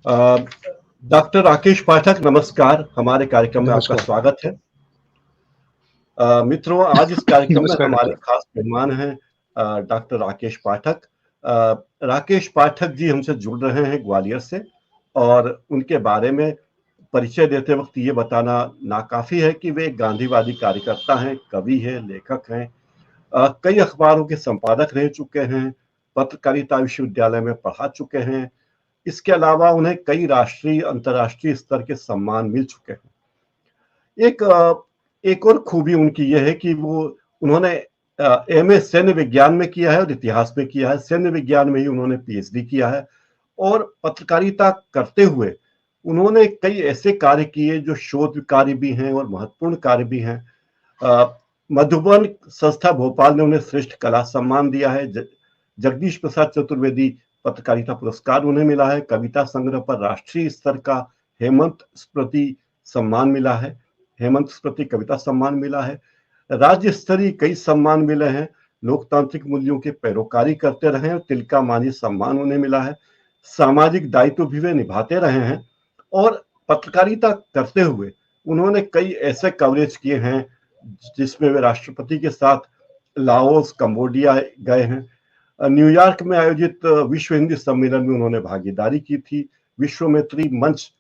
Doctor Rakesh पाठक, नमस्कार। हमारे कार्यक्रम में आपका नमस्कार। स्वागत है। मित्रों, आज इस कार्यक्रम में नमस्कार हमारे डॉक्टर। खास मेहमान हैं डॉक्टर राकेश पाठक। राकेश पाठक जी हमसे जुड़ रहे हैं ग्वालियर से, और उनके बारे में परिचय देते वक्त ये बताना नाकाफी है कि वे एक गांधीवादी कार्यकर्ता हैं, कवि हैं, लेखक हैं, कई अखबारों के संपादक रह चुके हैं, पत्रकारिता विश्वविद्यालय में पढ़ा चुके हैं। इसके अलावा उन्हें कई राष्ट्रीय अंतर्राष्ट्रीय स्तर के सम्मान मिल चुके हैं। एक और खूबी उनकी यह है कि उन्होंने एमए सैन्य विज्ञान में किया है और इतिहास में किया है। सैन्य विज्ञान में ही उन्होंने पीएचडी किया है, और पत्रकारिता करते हुए उन्होंने कई ऐसे कार्य किए जो शोध कार्य भी हैं और महत्वपूर्ण कार्य भी हैं। मधुबन संस्था भोपाल ने उन्हें श्रेष्ठ कला सम्मान दिया है। जगदीश प्रसाद चतुर्वेदी पत्रकारिता पुरस्कार उन्हें मिला है। कविता संग्रह पर राष्ट्रीय स्तर का हेमंत स्मृति सम्मान मिला है। हेमंत स्मृति कविता सम्मान मिला है। राज्य स्तरीय कई सम्मान मिले हैं। लोकतांत्रिक मूल्यों के पैरोकारी करते रहे और तिलका मांझी सम्मान उन्हें मिला है। सामाजिक दायित्व भी वे निभाते रहे हैं, और पत्रकारिता करते हुए उन्होंने कई ऐसे कवरेज किए हैं जिसमें वे राष्ट्रपति के साथ लाओस, कंबोडिया गए हैं। न्यूयॉर्क में आयोजित विश्व हिंदी सम्मेलन में उन्होंने भागीदारी की थी। विश्व मैत्री मंच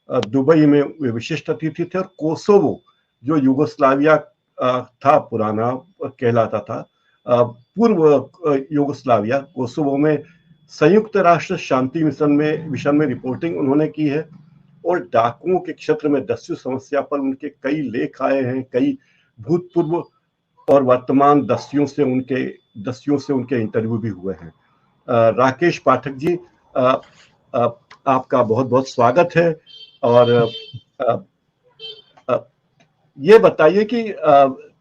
दुबई में वे विशिष्ट अतिथि थे, और कोसोवो जो युगोस्लाविया था, पुराना कहलाता था, पूर्व युगोस्लाविया, कोसोवो में संयुक्त राष्ट्र शांति मिशन में रिपोर्टिंग उन्होंने की है। और डाकुओं के क्षेत्र में दस्यु समस्या पर उनके कई लेख आए हैं। कई भूतपूर्व और वर्तमान दस्युओं से उनके इंटरव्यू भी हुए हैं। राकेश पाठक जी, आपका बहुत बहुत स्वागत है। और ये बताइए कि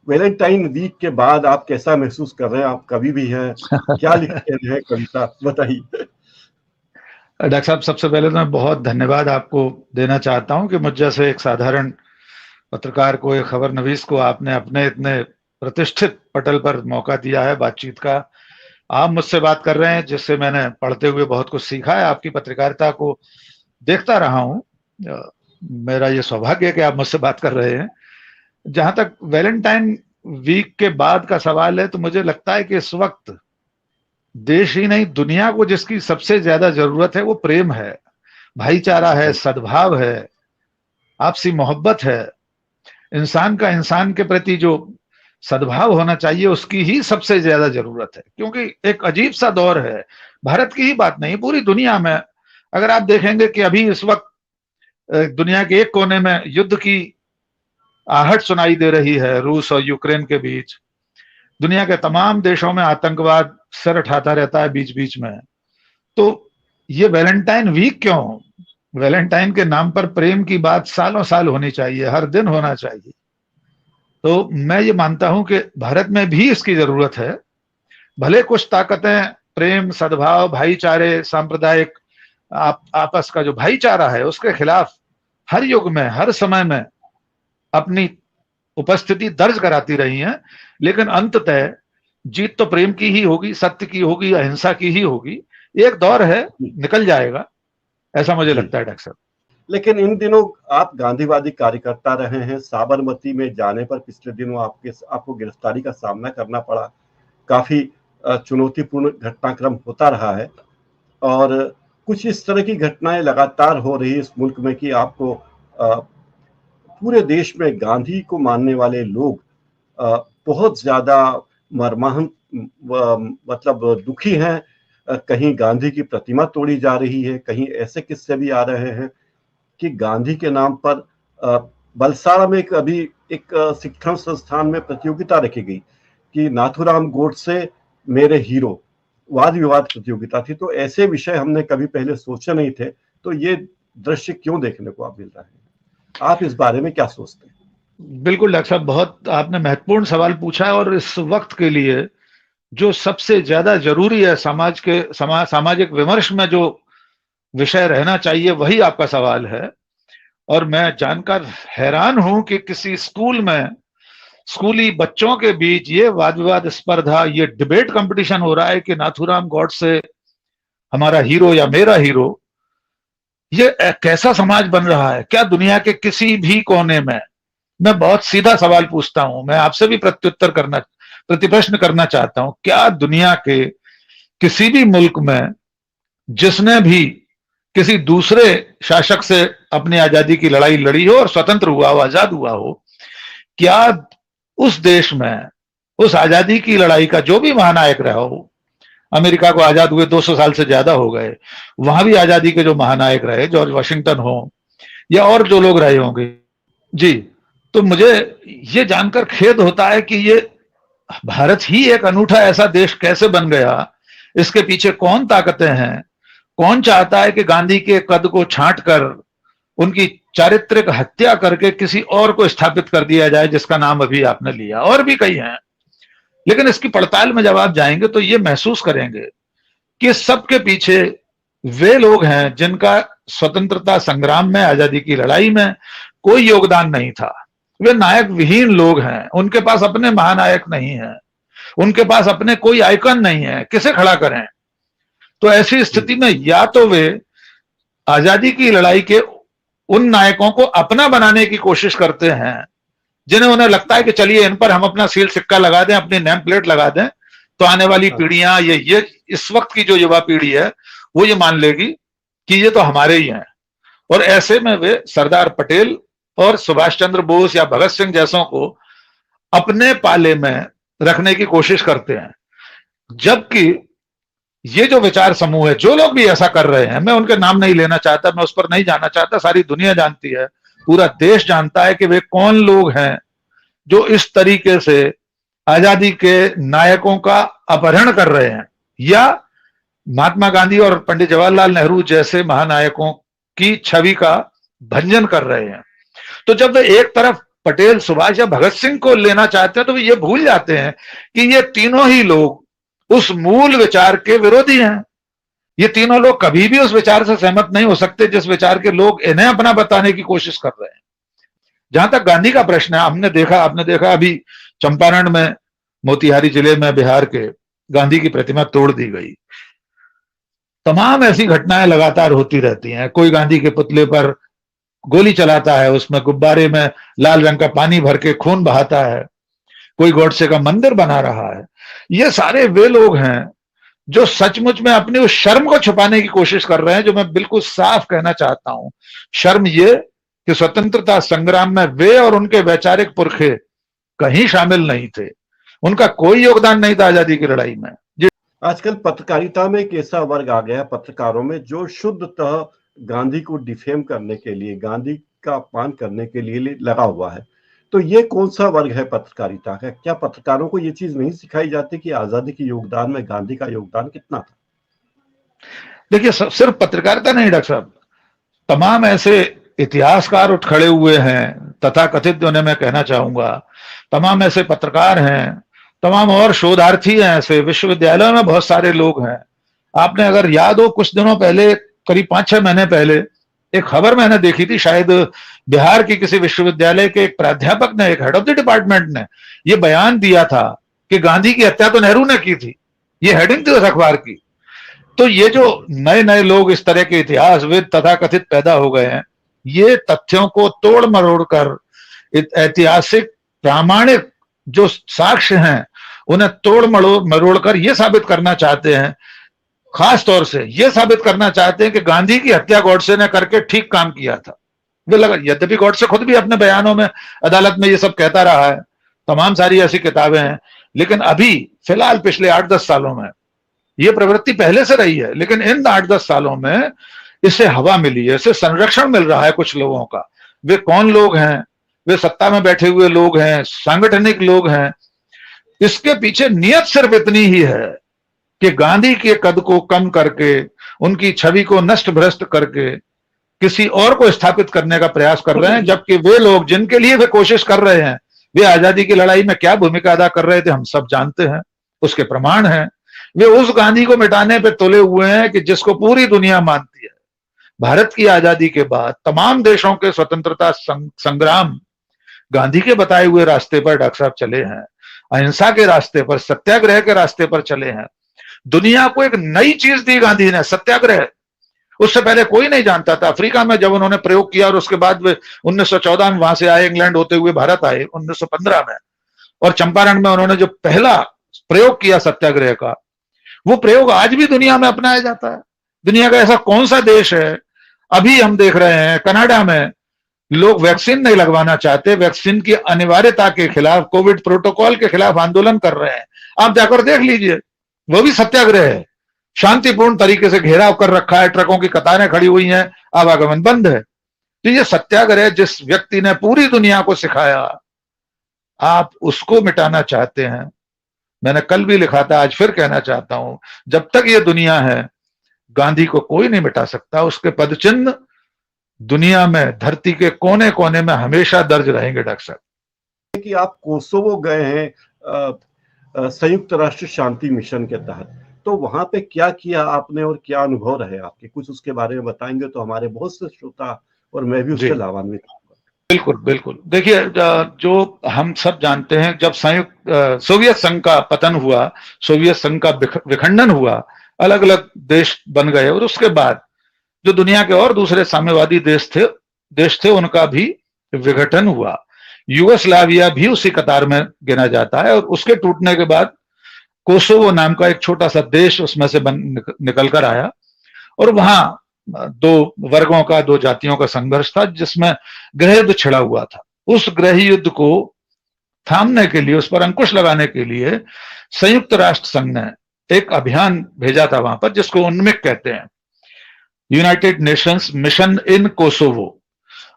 वैलेंटाइन वीक के बाद आप कैसा महसूस कर रहे हैं? आप कवि भी हैं, क्या लिखते हैं, कविता बताइए। डॉक्टर साहब, सबसे पहले तो मैं बहुत धन्यवाद आपको देना चाहता हूं कि मुझ जैसे एक साधारण पत्रकार को, एक खबर नवीस को आपने अपने इतने प्रतिष्ठित पटल पर मौका दिया है बातचीत का। आप मुझसे बात कर रहे हैं जिससे मैंने पढ़ते हुए बहुत कुछ सीखा है। आपकी पत्रकारिता को देखता रहा हूं। मेरा ये सौभाग्य है कि आप मुझसे बात कर रहे हैं। जहां तक वैलेंटाइन वीक के बाद का सवाल है, तो मुझे लगता है कि इस वक्त देश ही नहीं, दुनिया को जिसकी सबसे ज्यादा जरूरत है वो प्रेम है, भाईचारा है, सद्भाव है, आपसी मोहब्बत है। इंसान का इंसान के प्रति जो सद्भाव होना चाहिए उसकी ही सबसे ज्यादा जरूरत है, क्योंकि एक अजीब सा दौर है। भारत की ही बात नहीं, पूरी दुनिया में अगर आप देखेंगे कि अभी इस वक्त दुनिया के एक कोने में युद्ध की आहट सुनाई दे रही है, रूस और यूक्रेन के बीच। दुनिया के तमाम देशों में आतंकवाद सर उठाता रहता है बीच बीच में। तो ये वैलेंटाइन वीक क्यों? वैलेंटाइन के नाम पर प्रेम की बात सालों साल होनी चाहिए, हर दिन होना चाहिए। तो मैं ये मानता हूं कि भारत में भी इसकी जरूरत है। भले कुछ ताकतें प्रेम, सद्भाव, भाईचारे, सांप्रदायिक आपस का जो भाईचारा है उसके खिलाफ हर युग में, हर समय में अपनी उपस्थिति दर्ज कराती रही हैं, लेकिन अंततः जीत तो प्रेम की ही होगी, सत्य की होगी, अहिंसा की ही होगी। एक दौर है, निकल जाएगा, ऐसा मुझे लगता है डॉक्टर साहब। लेकिन इन दिनों आप गांधीवादी कार्यकर्ता रहे हैं। साबरमती में जाने पर पिछले दिनों आपको गिरफ्तारी का सामना करना पड़ा। काफी चुनौतीपूर्ण घटनाक्रम होता रहा है, और कुछ इस तरह की घटनाएं लगातार हो रही है इस मुल्क में कि आपको पूरे देश में गांधी को मानने वाले लोग बहुत ज्यादा मर्माहत, मतलब दुखी हैं। कहीं गांधी की प्रतिमा तोड़ी जा रही है, कहीं ऐसे किस्से भी आ रहे हैं कि गांधी के नाम पर बलसाड़ा में एक शिक्षण संस्थान में प्रतियोगिता रखी गई कि नाथूराम गोडसे मेरे हीरो, वाद विवाद प्रतियोगिता थी। तो ऐसे विषय हमने कभी पहले सोचे नहीं थे। तो ये दृश्य क्यों देखने को आप मिल रहे हैं? आप इस बारे में क्या सोचते हैं? बिल्कुल डॉक्टर साहब, बहुत आपने महत्वपूर्ण सवाल पूछा है। और इस वक्त के लिए जो सबसे ज्यादा जरूरी है सामाजिक विमर्श में जो विषय रहना चाहिए, वही आपका सवाल है। और मैं जानकर हैरान हूं कि किसी स्कूल में स्कूली बच्चों के बीच ये वाद विवाद स्पर्धा, ये डिबेट कंपटीशन हो रहा है कि नाथूराम गॉडसे हमारा हीरो या मेरा हीरो। ये कैसा समाज बन रहा है? क्या दुनिया के किसी भी कोने में, मैं बहुत सीधा सवाल पूछता हूं, मैं आपसे भी प्रतिप्रश्न करना चाहता हूं, क्या दुनिया के किसी भी मुल्क में जिसने भी किसी दूसरे शासक से अपनी आजादी की लड़ाई लड़ी हो और स्वतंत्र हुआ हो, आजाद हुआ हो, क्या उस देश में उस आजादी की लड़ाई का जो भी महानायक रहा हो, अमेरिका को आजाद हुए 200 साल से ज्यादा हो गए, वहां भी आजादी के जो महानायक रहे, जॉर्ज वाशिंगटन हो या और जो लोग रहे होंगे जी, तो मुझे ये जानकर खेद होता है कि ये भारत ही एक अनूठा ऐसा देश कैसे बन गया, इसके पीछे कौन ताकतें हैं, कौन चाहता है कि गांधी के कद को छांट कर उनकी चारित्रिक हत्या करके किसी और को स्थापित कर दिया जाए, जिसका नाम अभी आपने लिया, और भी कई हैं। लेकिन इसकी पड़ताल में जब आप जाएंगे तो ये महसूस करेंगे कि सबके पीछे वे लोग हैं जिनका स्वतंत्रता संग्राम में, आजादी की लड़ाई में कोई योगदान नहीं था। वे नायक विहीन लोग हैं, उनके पास अपने महानायक नहीं है, उनके पास अपने कोई आइकन नहीं है, किसे खड़ा करें? तो ऐसी स्थिति में या तो वे आजादी की लड़ाई के उन नायकों को अपना बनाने की कोशिश करते हैं जिन्हें उन्हें लगता है कि चलिए इन पर हम अपना सील सिक्का लगा दें, अपनी नेम प्लेट लगा दें, तो आने वाली पीढ़ियां, ये इस वक्त की जो युवा पीढ़ी है वो ये मान लेगी कि ये तो हमारे ही हैं। और ऐसे में वे सरदार पटेल और सुभाष चंद्र बोस या भगत सिंह जैसों को अपने पाले में रखने की कोशिश करते हैं। जबकि ये जो विचार समूह है, जो लोग भी ऐसा कर रहे हैं, मैं उनके नाम नहीं लेना चाहता, मैं उस पर नहीं जाना चाहता, सारी दुनिया जानती है, पूरा देश जानता है कि वे कौन लोग हैं जो इस तरीके से आजादी के नायकों का अपहरण कर रहे हैं या महात्मा गांधी और पंडित जवाहरलाल नेहरू जैसे महानायकों की छवि का भंजन कर रहे हैं। तो जब वे एक तरफ पटेल, सुभाष या भगत सिंह को लेना चाहते हैं तो वे ये भूल जाते हैं कि ये तीनों ही लोग उस मूल विचार के विरोधी हैं। ये तीनों लोग कभी भी उस विचार से सहमत नहीं हो सकते जिस विचार के लोग इन्हें अपना बताने की कोशिश कर रहे हैं। जहां तक गांधी का प्रश्न है, आपने देखा अभी चंपारण में, मोतिहारी जिले में, बिहार के, गांधी की प्रतिमा तोड़ दी गई। तमाम ऐसी घटनाएं लगातार होती रहती हैं। कोई गांधी के पुतले पर गोली चलाता है, उसमें गुब्बारे में लाल रंग का पानी भर के खून बहाता है, कोई गॉडसे का मंदिर बना रहा है। ये सारे वे लोग हैं जो सचमुच में अपनी उस शर्म को छुपाने की कोशिश कर रहे हैं, जो मैं बिल्कुल साफ कहना चाहता हूं। शर्म ये कि स्वतंत्रता संग्राम में वे और उनके वैचारिक पुरखे कहीं शामिल नहीं थे, उनका कोई योगदान नहीं था आजादी की लड़ाई में। आजकल पत्रकारिता में एक ऐसा वर्ग आ गया पत्रकारों में जो शुद्धतः गांधी को डिफेम करने के लिए, गांधी का अपमान करने के लिए लगा हुआ है। तो ये कौन सा वर्ग है पत्रकारिता का? क्या पत्रकारों को ये चीज नहीं सिखाई जाती कि आजादी के योगदान में गांधी का योगदान कितना था? देखिए, सिर्फ पत्रकारिता नहीं डॉक्टर साहब, तमाम ऐसे इतिहासकार उठ खड़े हुए हैं, तथाकथित उन्हें मैं कहना चाहूंगा, तमाम ऐसे पत्रकार हैं, तमाम और शोधार्थी हैं, ऐसे विश्वविद्यालयों में बहुत सारे लोग हैं। आपने अगर याद हो, कुछ दिनों पहले, करीब 5-6 महीने पहले, एक खबर मैंने देखी थी, शायद बिहार की किसी विश्वविद्यालय के एक प्राध्यापक ने, एक हेड ऑफ द डिपार्टमेंट ने ये बयान दिया था कि गांधी की हत्या तो नेहरू ने की थी। ये हेडिंग थी उस अखबार की। तो ये जो नए नए लोग इस तरह के इतिहासविद तथाकथित पैदा हो गए हैं, ये तथ्यों को तोड़ मरोड़ कर, ऐतिहासिक प्रामाणिक जो साक्ष्य हैं उन्हें तोड़ मरोड़ कर ये साबित करना चाहते हैं, खास तौर से ये साबित करना चाहते हैं कि गांधी की हत्या गॉडसे ने करके ठीक काम किया था। वे लगा, यद्यपि गॉडसे खुद भी अपने बयानों में, अदालत में ये सब कहता रहा है, तमाम सारी ऐसी किताबें हैं, लेकिन अभी फिलहाल पिछले 8-10 सालों में ये प्रवृत्ति पहले से रही है, लेकिन इन 8-10 सालों में इसे हवा मिली है, इसे संरक्षण मिल रहा है कुछ लोगों का। वे कौन लोग हैं? वे सत्ता में बैठे हुए लोग हैं, सांगठनिक लोग हैं। इसके पीछे नियत सिर्फ इतनी ही है कि गांधी के कद को कम करके, उनकी छवि को नष्ट भ्रष्ट करके किसी और को स्थापित करने का प्रयास कर रहे हैं। जबकि वे लोग जिनके लिए वे कोशिश कर रहे हैं, वे आजादी की लड़ाई में क्या भूमिका अदा कर रहे थे हम सब जानते हैं, उसके प्रमाण हैं। वे उस गांधी को मिटाने पे तुले हुए हैं कि जिसको पूरी दुनिया मानती है। भारत की आजादी के बाद तमाम देशों के स्वतंत्रता संग्राम गांधी के बताए हुए रास्ते पर डॉक्टर साहब चले हैं, अहिंसा के रास्ते पर, सत्याग्रह के रास्ते पर चले हैं। दुनिया को एक नई चीज दी गांधी ने, सत्याग्रह। उससे पहले कोई नहीं जानता था। अफ्रीका में जब उन्होंने प्रयोग किया और उसके बाद वे 1914 में वहां से आए, इंग्लैंड होते हुए भारत आए 1915 में, और चंपारण में उन्होंने जो पहला प्रयोग किया सत्याग्रह का, वो प्रयोग आज भी दुनिया में अपनाया जाता है। दुनिया का ऐसा कौन सा देश है, अभी हम देख रहे हैं कनाडा में लोग वैक्सीन नहीं लगवाना चाहते, वैक्सीन की अनिवार्यता के खिलाफ, कोविड प्रोटोकॉल के खिलाफ आंदोलन कर रहे हैं। आप जाकर देख लीजिए, वो भी सत्याग्रह है। शांतिपूर्ण तरीके से घेराव कर रखा है, ट्रकों की कतारें खड़ी हुई हैं, आवागमन बंद है। तो ये सत्याग्रह जिस व्यक्ति ने पूरी दुनिया को सिखाया, आप उसको मिटाना चाहते हैं। मैंने कल भी लिखा था, आज फिर कहना चाहता हूं, जब तक ये दुनिया है गांधी को कोई नहीं मिटा सकता। उसके पदचिन्ह दुनिया में, धरती के कोने कोने में हमेशा दर्ज रहेंगे। डॉक्टर साहब, कि आप कोसोवो गए हैं संयुक्त राष्ट्र शांति मिशन के तहत, तो वहां पे क्या किया आपने और क्या अनुभव रहे आपके, कुछ उसके बारे में बताएंगे तो हमारे बहुत से श्रोता और मैं भी उससे लाभान्वित हूँ। बिल्कुल बिल्कुल। देखिए, जो हम सब जानते हैं, जब संयुक्त सोवियत संघ का पतन हुआ, सोवियत संघ का विखंडन हुआ, अलग अलग देश बन गए, और उसके बाद जो दुनिया के और दूसरे साम्यवादी देश थे उनका भी विघटन हुआ। यूगोस्लाविया भी उसी कतार में गिना जाता है, और उसके टूटने के बाद कोसोवो नाम का एक छोटा सा देश उसमें से निकल कर आया, और वहां दो वर्गों का, दो जातियों का संघर्ष था, जिसमें गृह युद्ध छिड़ा हुआ था। उस गृह युद्ध को थामने के लिए, उस पर अंकुश लगाने के लिए संयुक्त राष्ट्र संघ ने एक अभियान भेजा था वहां पर, जिसको उन्मिक कहते हैं, United Nations mission in Kosovo.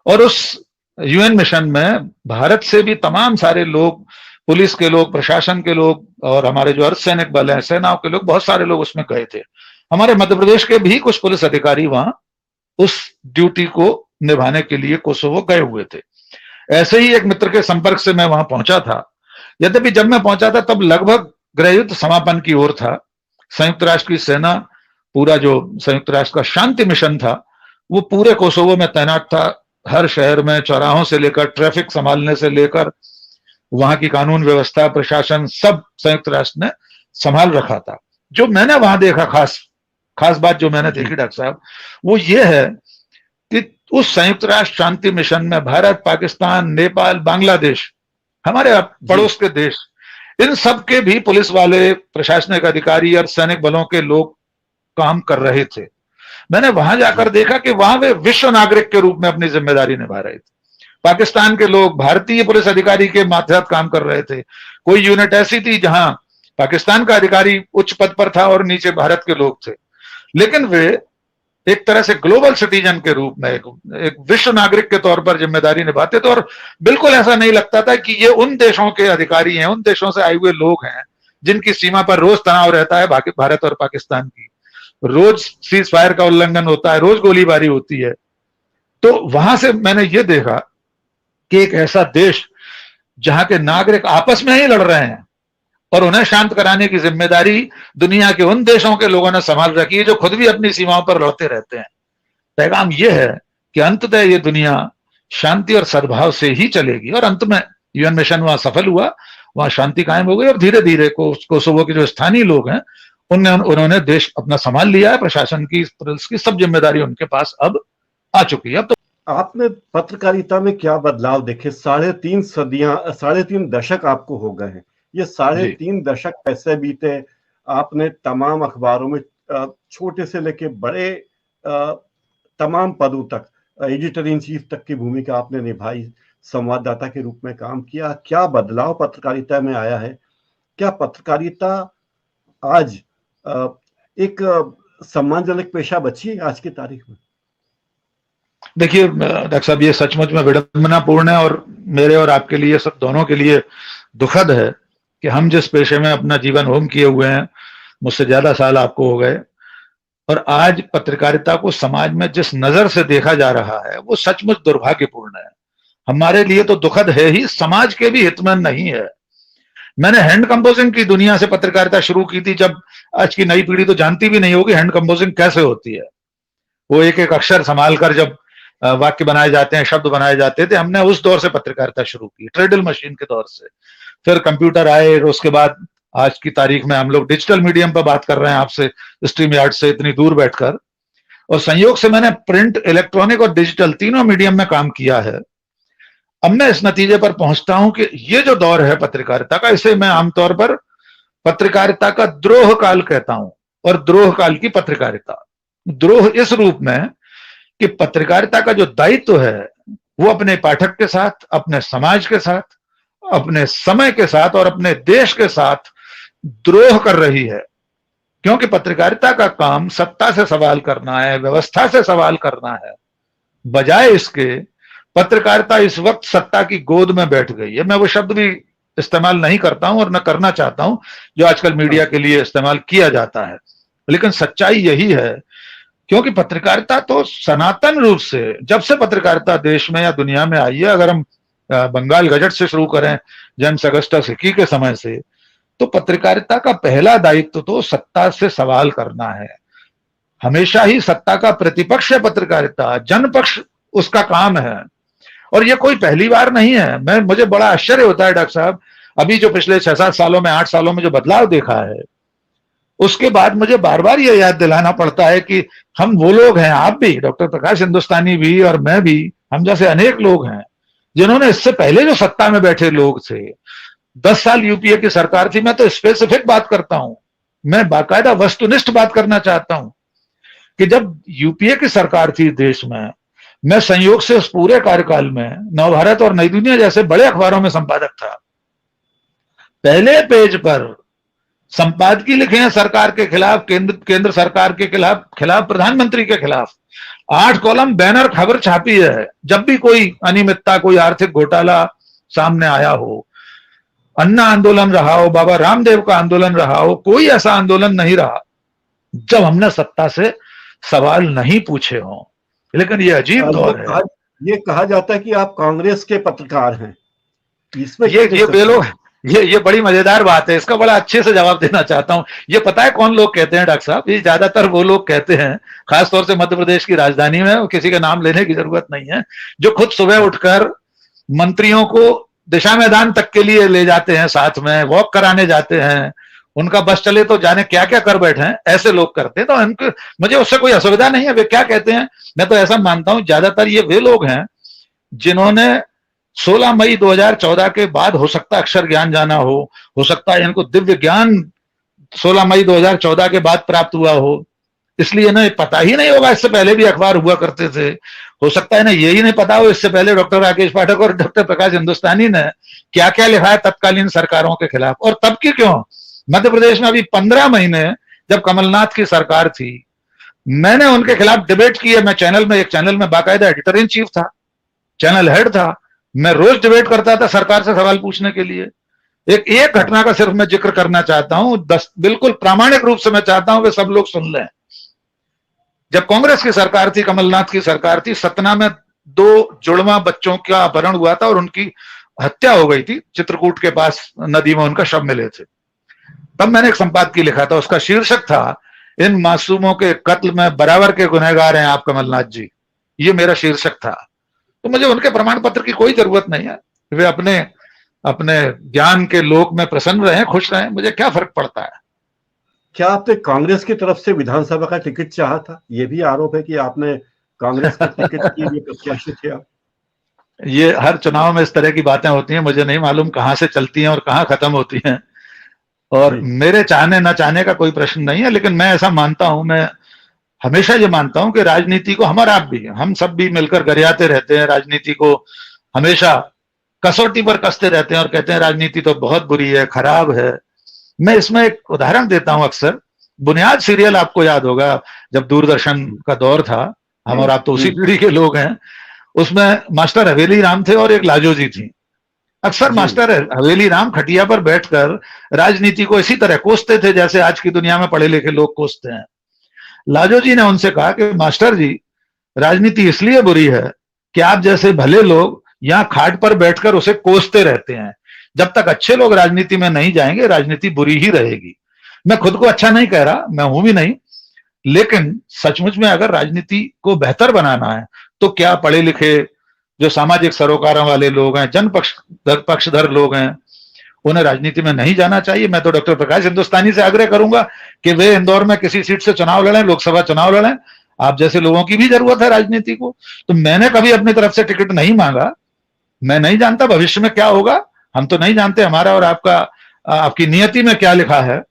और उस यूएन मिशन में भारत से भी तमाम सारे लोग, पुलिस के लोग, प्रशासन के लोग, और हमारे जो अर्धसैनिक बल हैं, सेनाओं के लोग, बहुत सारे लोग उसमें गए थे। हमारे मध्य प्रदेश के भी कुछ पुलिस अधिकारी वहां उस ड्यूटी को निभाने के लिए कोसोवो गए हुए थे। ऐसे ही एक मित्र के संपर्क से मैं वहां पहुंचा था। यद्यपि जब मैं पहुंचा था तब लगभग गृह युद्ध समापन की ओर था। संयुक्त राष्ट्र की सेना, पूरा जो संयुक्त राष्ट्र का शांति मिशन था, वो पूरे कोसोवो में तैनात था। हर शहर में चौराहों से लेकर, ट्रैफिक संभालने से लेकर, वहां की कानून व्यवस्था, प्रशासन, सब संयुक्त राष्ट्र ने संभाल रखा था। जो मैंने वहां देखा, खास बात जो मैंने देखी डॉक्टर साहब, वो ये है कि उस संयुक्त राष्ट्र शांति मिशन में भारत, पाकिस्तान, नेपाल, बांग्लादेश, हमारे पड़ोस के देश, इन सब के भी पुलिस वाले, प्रशासनिक अधिकारी और सैनिक बलों के लोग काम कर रहे थे। मैंने वहां जाकर देखा कि वहां वे विश्व नागरिक के रूप में अपनी जिम्मेदारी निभा रहे थे। पाकिस्तान के लोग भारतीय पुलिस अधिकारी के मातहत काम कर रहे थे। कोई यूनिट ऐसी थी जहां पाकिस्तान का अधिकारी उच्च पद पर था और नीचे भारत के लोग थे, लेकिन वे एक तरह से ग्लोबल सिटीजन के रूप में, एक विश्व नागरिक के तौर पर जिम्मेदारी निभाते थे। और बिल्कुल ऐसा नहीं लगता था कि ये उन देशों के अधिकारी हैं, उन देशों से आए हुए लोग हैं जिनकी सीमा पर रोज तनाव रहता है भारत और पाकिस्तान की, रोज सीज फायर का उल्लंघन होता है, रोज गोलीबारी होती है। तो वहां से मैंने ये देखा कि एक ऐसा देश जहां के नागरिक आपस में ही लड़ रहे हैं और उन्हें शांत कराने की जिम्मेदारी दुनिया के उन देशों के लोगों ने संभाल रखी है जो खुद भी अपनी सीमाओं पर लड़ते रहते हैं। पैगाम यह है कि अंततः ये दुनिया शांति और सद्भाव से ही चलेगी, और अंत में यूएन मिशन वहां सफल हुआ, वहां शांति कायम हो गई, और धीरे धीरे कोसोवो के जो स्थानीय लोग हैं उन्होंने देश अपना संभाल लिया है। प्रशासन की, पुलिस की सब जिम्मेदारी उनके पास अब आ चुकी है। अब तो आपने पत्रकारिता में क्या बदलाव देखे? 3.5 दशक आपको हो गए हैं। ये 3.5 दशक कैसे बीते? आपने तमाम अखबारों में छोटे से लेके बड़े तमाम पदों तक, एडिटर इन चीफ तक की भूमिका आपने निभाई, संवाददाता के रूप में काम किया। क्या बदलाव पत्रकारिता में आया है? क्या पत्रकारिता आज एक सम्मानजनक पेशा बची है आज की तारीख में? देखिए डॉक्टर साहब, ये सचमुच में विडंबनापूर्ण है, और मेरे और आपके लिए, सब दोनों के लिए दुखद है कि हम जिस पेशे में अपना जीवन होम किए हुए हैं, मुझसे ज्यादा साल आपको हो गए, और आज पत्रकारिता को समाज में जिस नजर से देखा जा रहा है वो सचमुच दुर्भाग्यपूर्ण है। हमारे लिए तो दुखद है ही, समाज के भी हित में नहीं है। मैंने हैंड कंपोजिंग की दुनिया से पत्रकारिता शुरू की थी, जब आज की नई पीढ़ी तो जानती भी नहीं होगी हैंड कंपोजिंग कैसे होती है। वो एक एक अक्षर संभाल कर जब वाक्य बनाए जाते हैं, शब्द बनाए जाते थे, हमने उस दौर से पत्रकारिता शुरू की, ट्रेडल मशीन के दौर से। फिर कंप्यूटर आए, उसके बाद आज की तारीख में हम लोग डिजिटल मीडियम पर बात कर रहे हैं आपसे, स्ट्रीम यार्ड से इतनी दूर बैठकर। और संयोग से मैंने प्रिंट, इलेक्ट्रॉनिक और डिजिटल तीनों मीडियम में काम किया है। अब मैं इस नतीजे पर पहुंचता हूं कि ये जो दौर है पत्रकारिता का, इसे मैं आमतौर पर पत्रकारिता का द्रोह काल कहता हूं, और द्रोह काल की पत्रकारिता। द्रोह इस रूप में कि पत्रकारिता का जो दायित्व है वो अपने पाठक के साथ, अपने समाज के साथ, अपने समय के साथ और अपने देश के साथ द्रोह कर रही है। क्योंकि पत्रकारिता का काम सत्ता से सवाल करना है, व्यवस्था से सवाल करना है। बजाय इसके पत्रकारिता इस वक्त सत्ता की गोद में बैठ गई है। मैं वो शब्द भी इस्तेमाल नहीं करता हूं और न करना चाहता हूं जो आजकल मीडिया के लिए इस्तेमाल किया जाता है, लेकिन सच्चाई यही है। क्योंकि पत्रकारिता तो सनातन रूप से, जब से पत्रकारिता देश में या दुनिया में आई है, अगर हम बंगाल गजट से शुरू करें, जेम्स अगस्टस हिकी के समय से, तो पत्रकारिता का पहला दायित्व तो सत्ता से सवाल करना है। हमेशा ही सत्ता का प्रतिपक्ष है पत्रकारिता, जनपक्ष उसका काम है। और ये कोई पहली बार नहीं है। मुझे बड़ा आश्चर्य होता है डॉक्टर साहब, अभी जो पिछले 6-7 सालों में, 8 सालों में जो बदलाव देखा है, उसके बाद मुझे बार बार ये याद दिलाना पड़ता है कि हम वो लोग हैं, आप भी, डॉक्टर प्रकाश हिंदुस्तानी भी और मैं भी, हम जैसे अनेक लोग हैं जिन्होंने इससे पहले जो सत्ता में बैठे लोग थे, 10 साल यूपीए की सरकार थी। मैं तो स्पेसिफिक बात करता हूं, मैं बाकायदा वस्तुनिष्ठ बात करना चाहता हूं कि जब यूपीए की सरकार थी देश में, मैं संयोग से उस पूरे कार्यकाल में नवभारत और नई दुनिया जैसे बड़े अखबारों में संपादक था। पहले पेज पर संपादकीय लिखे हैं सरकार के खिलाफ, केंद्र सरकार के खिलाफ, प्रधानमंत्री के खिलाफ। 8 कॉलम बैनर खबर छापी है जब भी कोई अनियमितता, कोई आर्थिक घोटाला सामने आया हो। अन्ना आंदोलन रहा हो, बाबा रामदेव का आंदोलन रहा हो, कोई ऐसा आंदोलन नहीं रहा जब हमने सत्ता से सवाल नहीं पूछे हों। लेकिन ये अजीब दौर है। ये कहा जाता है कि आप कांग्रेस के पत्रकार हैं, इसमें ये बड़ी मजेदार बात है। इसका बड़ा अच्छे से जवाब देना चाहता हूं। ये पता है कौन लोग कहते हैं डॉक्टर साहब? ये ज्यादातर वो लोग कहते हैं, खासतौर से मध्य प्रदेश की राजधानी में, किसी का नाम लेने की जरूरत नहीं है, जो खुद सुबह उठकर मंत्रियों को दिशा मैदान तक के लिए ले जाते हैं, साथ में वॉक कराने जाते हैं, उनका बस चले तो जाने क्या क्या कर बैठे हैं, ऐसे लोग करते हैं। तो उनको, मुझे उससे कोई असुविधा नहीं है, वे क्या कहते हैं। मैं तो ऐसा मानता हूं ज्यादातर ये वे लोग हैं जिन्होंने 16 मई 2014 के बाद, हो सकता है अक्षर ज्ञान जाना हो सकता है इनको दिव्य ज्ञान 16 मई 2014 के बाद प्राप्त हुआ हो, इसलिए इन्हें पता ही नहीं होगा इससे पहले भी अखबार हुआ करते थे। हो सकता है ना यही नहीं पता हो इससे पहले डॉक्टर राकेश पाठक और डॉक्टर प्रकाश हिंदुस्तानी ने क्या क्या लिखा है तत्कालीन सरकारों के खिलाफ। और तब की क्यों, मध्य प्रदेश में अभी 15 महीने जब कमलनाथ की सरकार थी, मैंने उनके खिलाफ डिबेट की है। मैं एक चैनल में बाकायदा एडिटर इन चीफ था, चैनल हेड था। मैं रोज डिबेट करता था सरकार से सवाल पूछने के लिए। एक घटना का सिर्फ मैं जिक्र करना चाहता हूं, बिल्कुल प्रामाणिक रूप से मैं चाहता हूं कि सब लोग सुन लें। जब कांग्रेस की सरकार थी, कमलनाथ की सरकार थी, सतना में 2 जुड़वा बच्चों का अपहरण हुआ था और उनकी हत्या हो गई थी। चित्रकूट के पास नदी में उनका शव मिले थे। तब मैंने एक संपादकीय लिखा था, उसका शीर्षक था, इन मासूमों के कत्ल में बराबर के गुनहगार हैं आप कमलनाथ जी। ये मेरा शीर्षक था। तो मुझे उनके प्रमाण पत्र की कोई जरूरत नहीं है। वे अपने ज्ञान के लोक में प्रसन्न रहे, खुश रहे, मुझे क्या फर्क पड़ता है। क्या आपने कांग्रेस की तरफ से विधानसभा का टिकट चाहा था? यह भी आरोप है कि आपने कांग्रेस के टिकट के लिए प्रत्याशी थे आप। ये हर चुनाव में इस तरह की बातें होती हैं, मुझे नहीं मालूम कहां से चलती हैं और कहां खत्म होती हैं। और मेरे चाहने ना चाहने का कोई प्रश्न नहीं है, लेकिन मैं ऐसा मानता हूं, मैं हमेशा ये मानता हूं कि राजनीति को हम सब भी मिलकर गरियाते रहते हैं, राजनीति को हमेशा कसौटी पर कसते रहते हैं और कहते हैं राजनीति तो बहुत बुरी है, खराब है। मैं इसमें एक उदाहरण देता हूं। अक्सर बुनियाद सीरियल आपको याद होगा, जब दूरदर्शन का दौर था, हम और आप तो उसी पीढ़ी के लोग हैं, उसमें मास्टर हवेली राम थे और एक लाजो जी थी। अक्सर मास्टर हवेली राम खटिया पर बैठकर राजनीति को इसी तरह कोसते थे जैसे आज की दुनिया में पढ़े लिखे लोग कोसते हैं। लाजो जी ने उनसे कहा कि मास्टर जी, राजनीति इसलिए बुरी है कि आप जैसे भले लोग यहां खाट पर बैठकर उसे कोसते रहते हैं। जब तक अच्छे लोग राजनीति में नहीं जाएंगे, राजनीति बुरी ही रहेगी। मैं खुद को अच्छा नहीं कह रहा, मैं हूं भी नहीं, लेकिन सचमुच में अगर राजनीति को बेहतर बनाना है तो क्या पढ़े लिखे जो सामाजिक सरोकारों वाले लोग हैं, पक्षधर लोग हैं, उन्हें राजनीति में नहीं जाना चाहिए। मैं तो डॉक्टर प्रकाश हिंदुस्तानी से आग्रह करूंगा कि वे इंदौर में किसी सीट से चुनाव लड़ें, लोकसभा चुनाव लड़ें। आप जैसे लोगों की भी जरूरत है राजनीति को। तो मैंने कभी अपनी तरफ से टिकट नहीं मांगा। मैं नहीं जानता भविष्य में क्या होगा, हम तो नहीं जानते हमारा और आपका आपकी नियति में क्या लिखा है।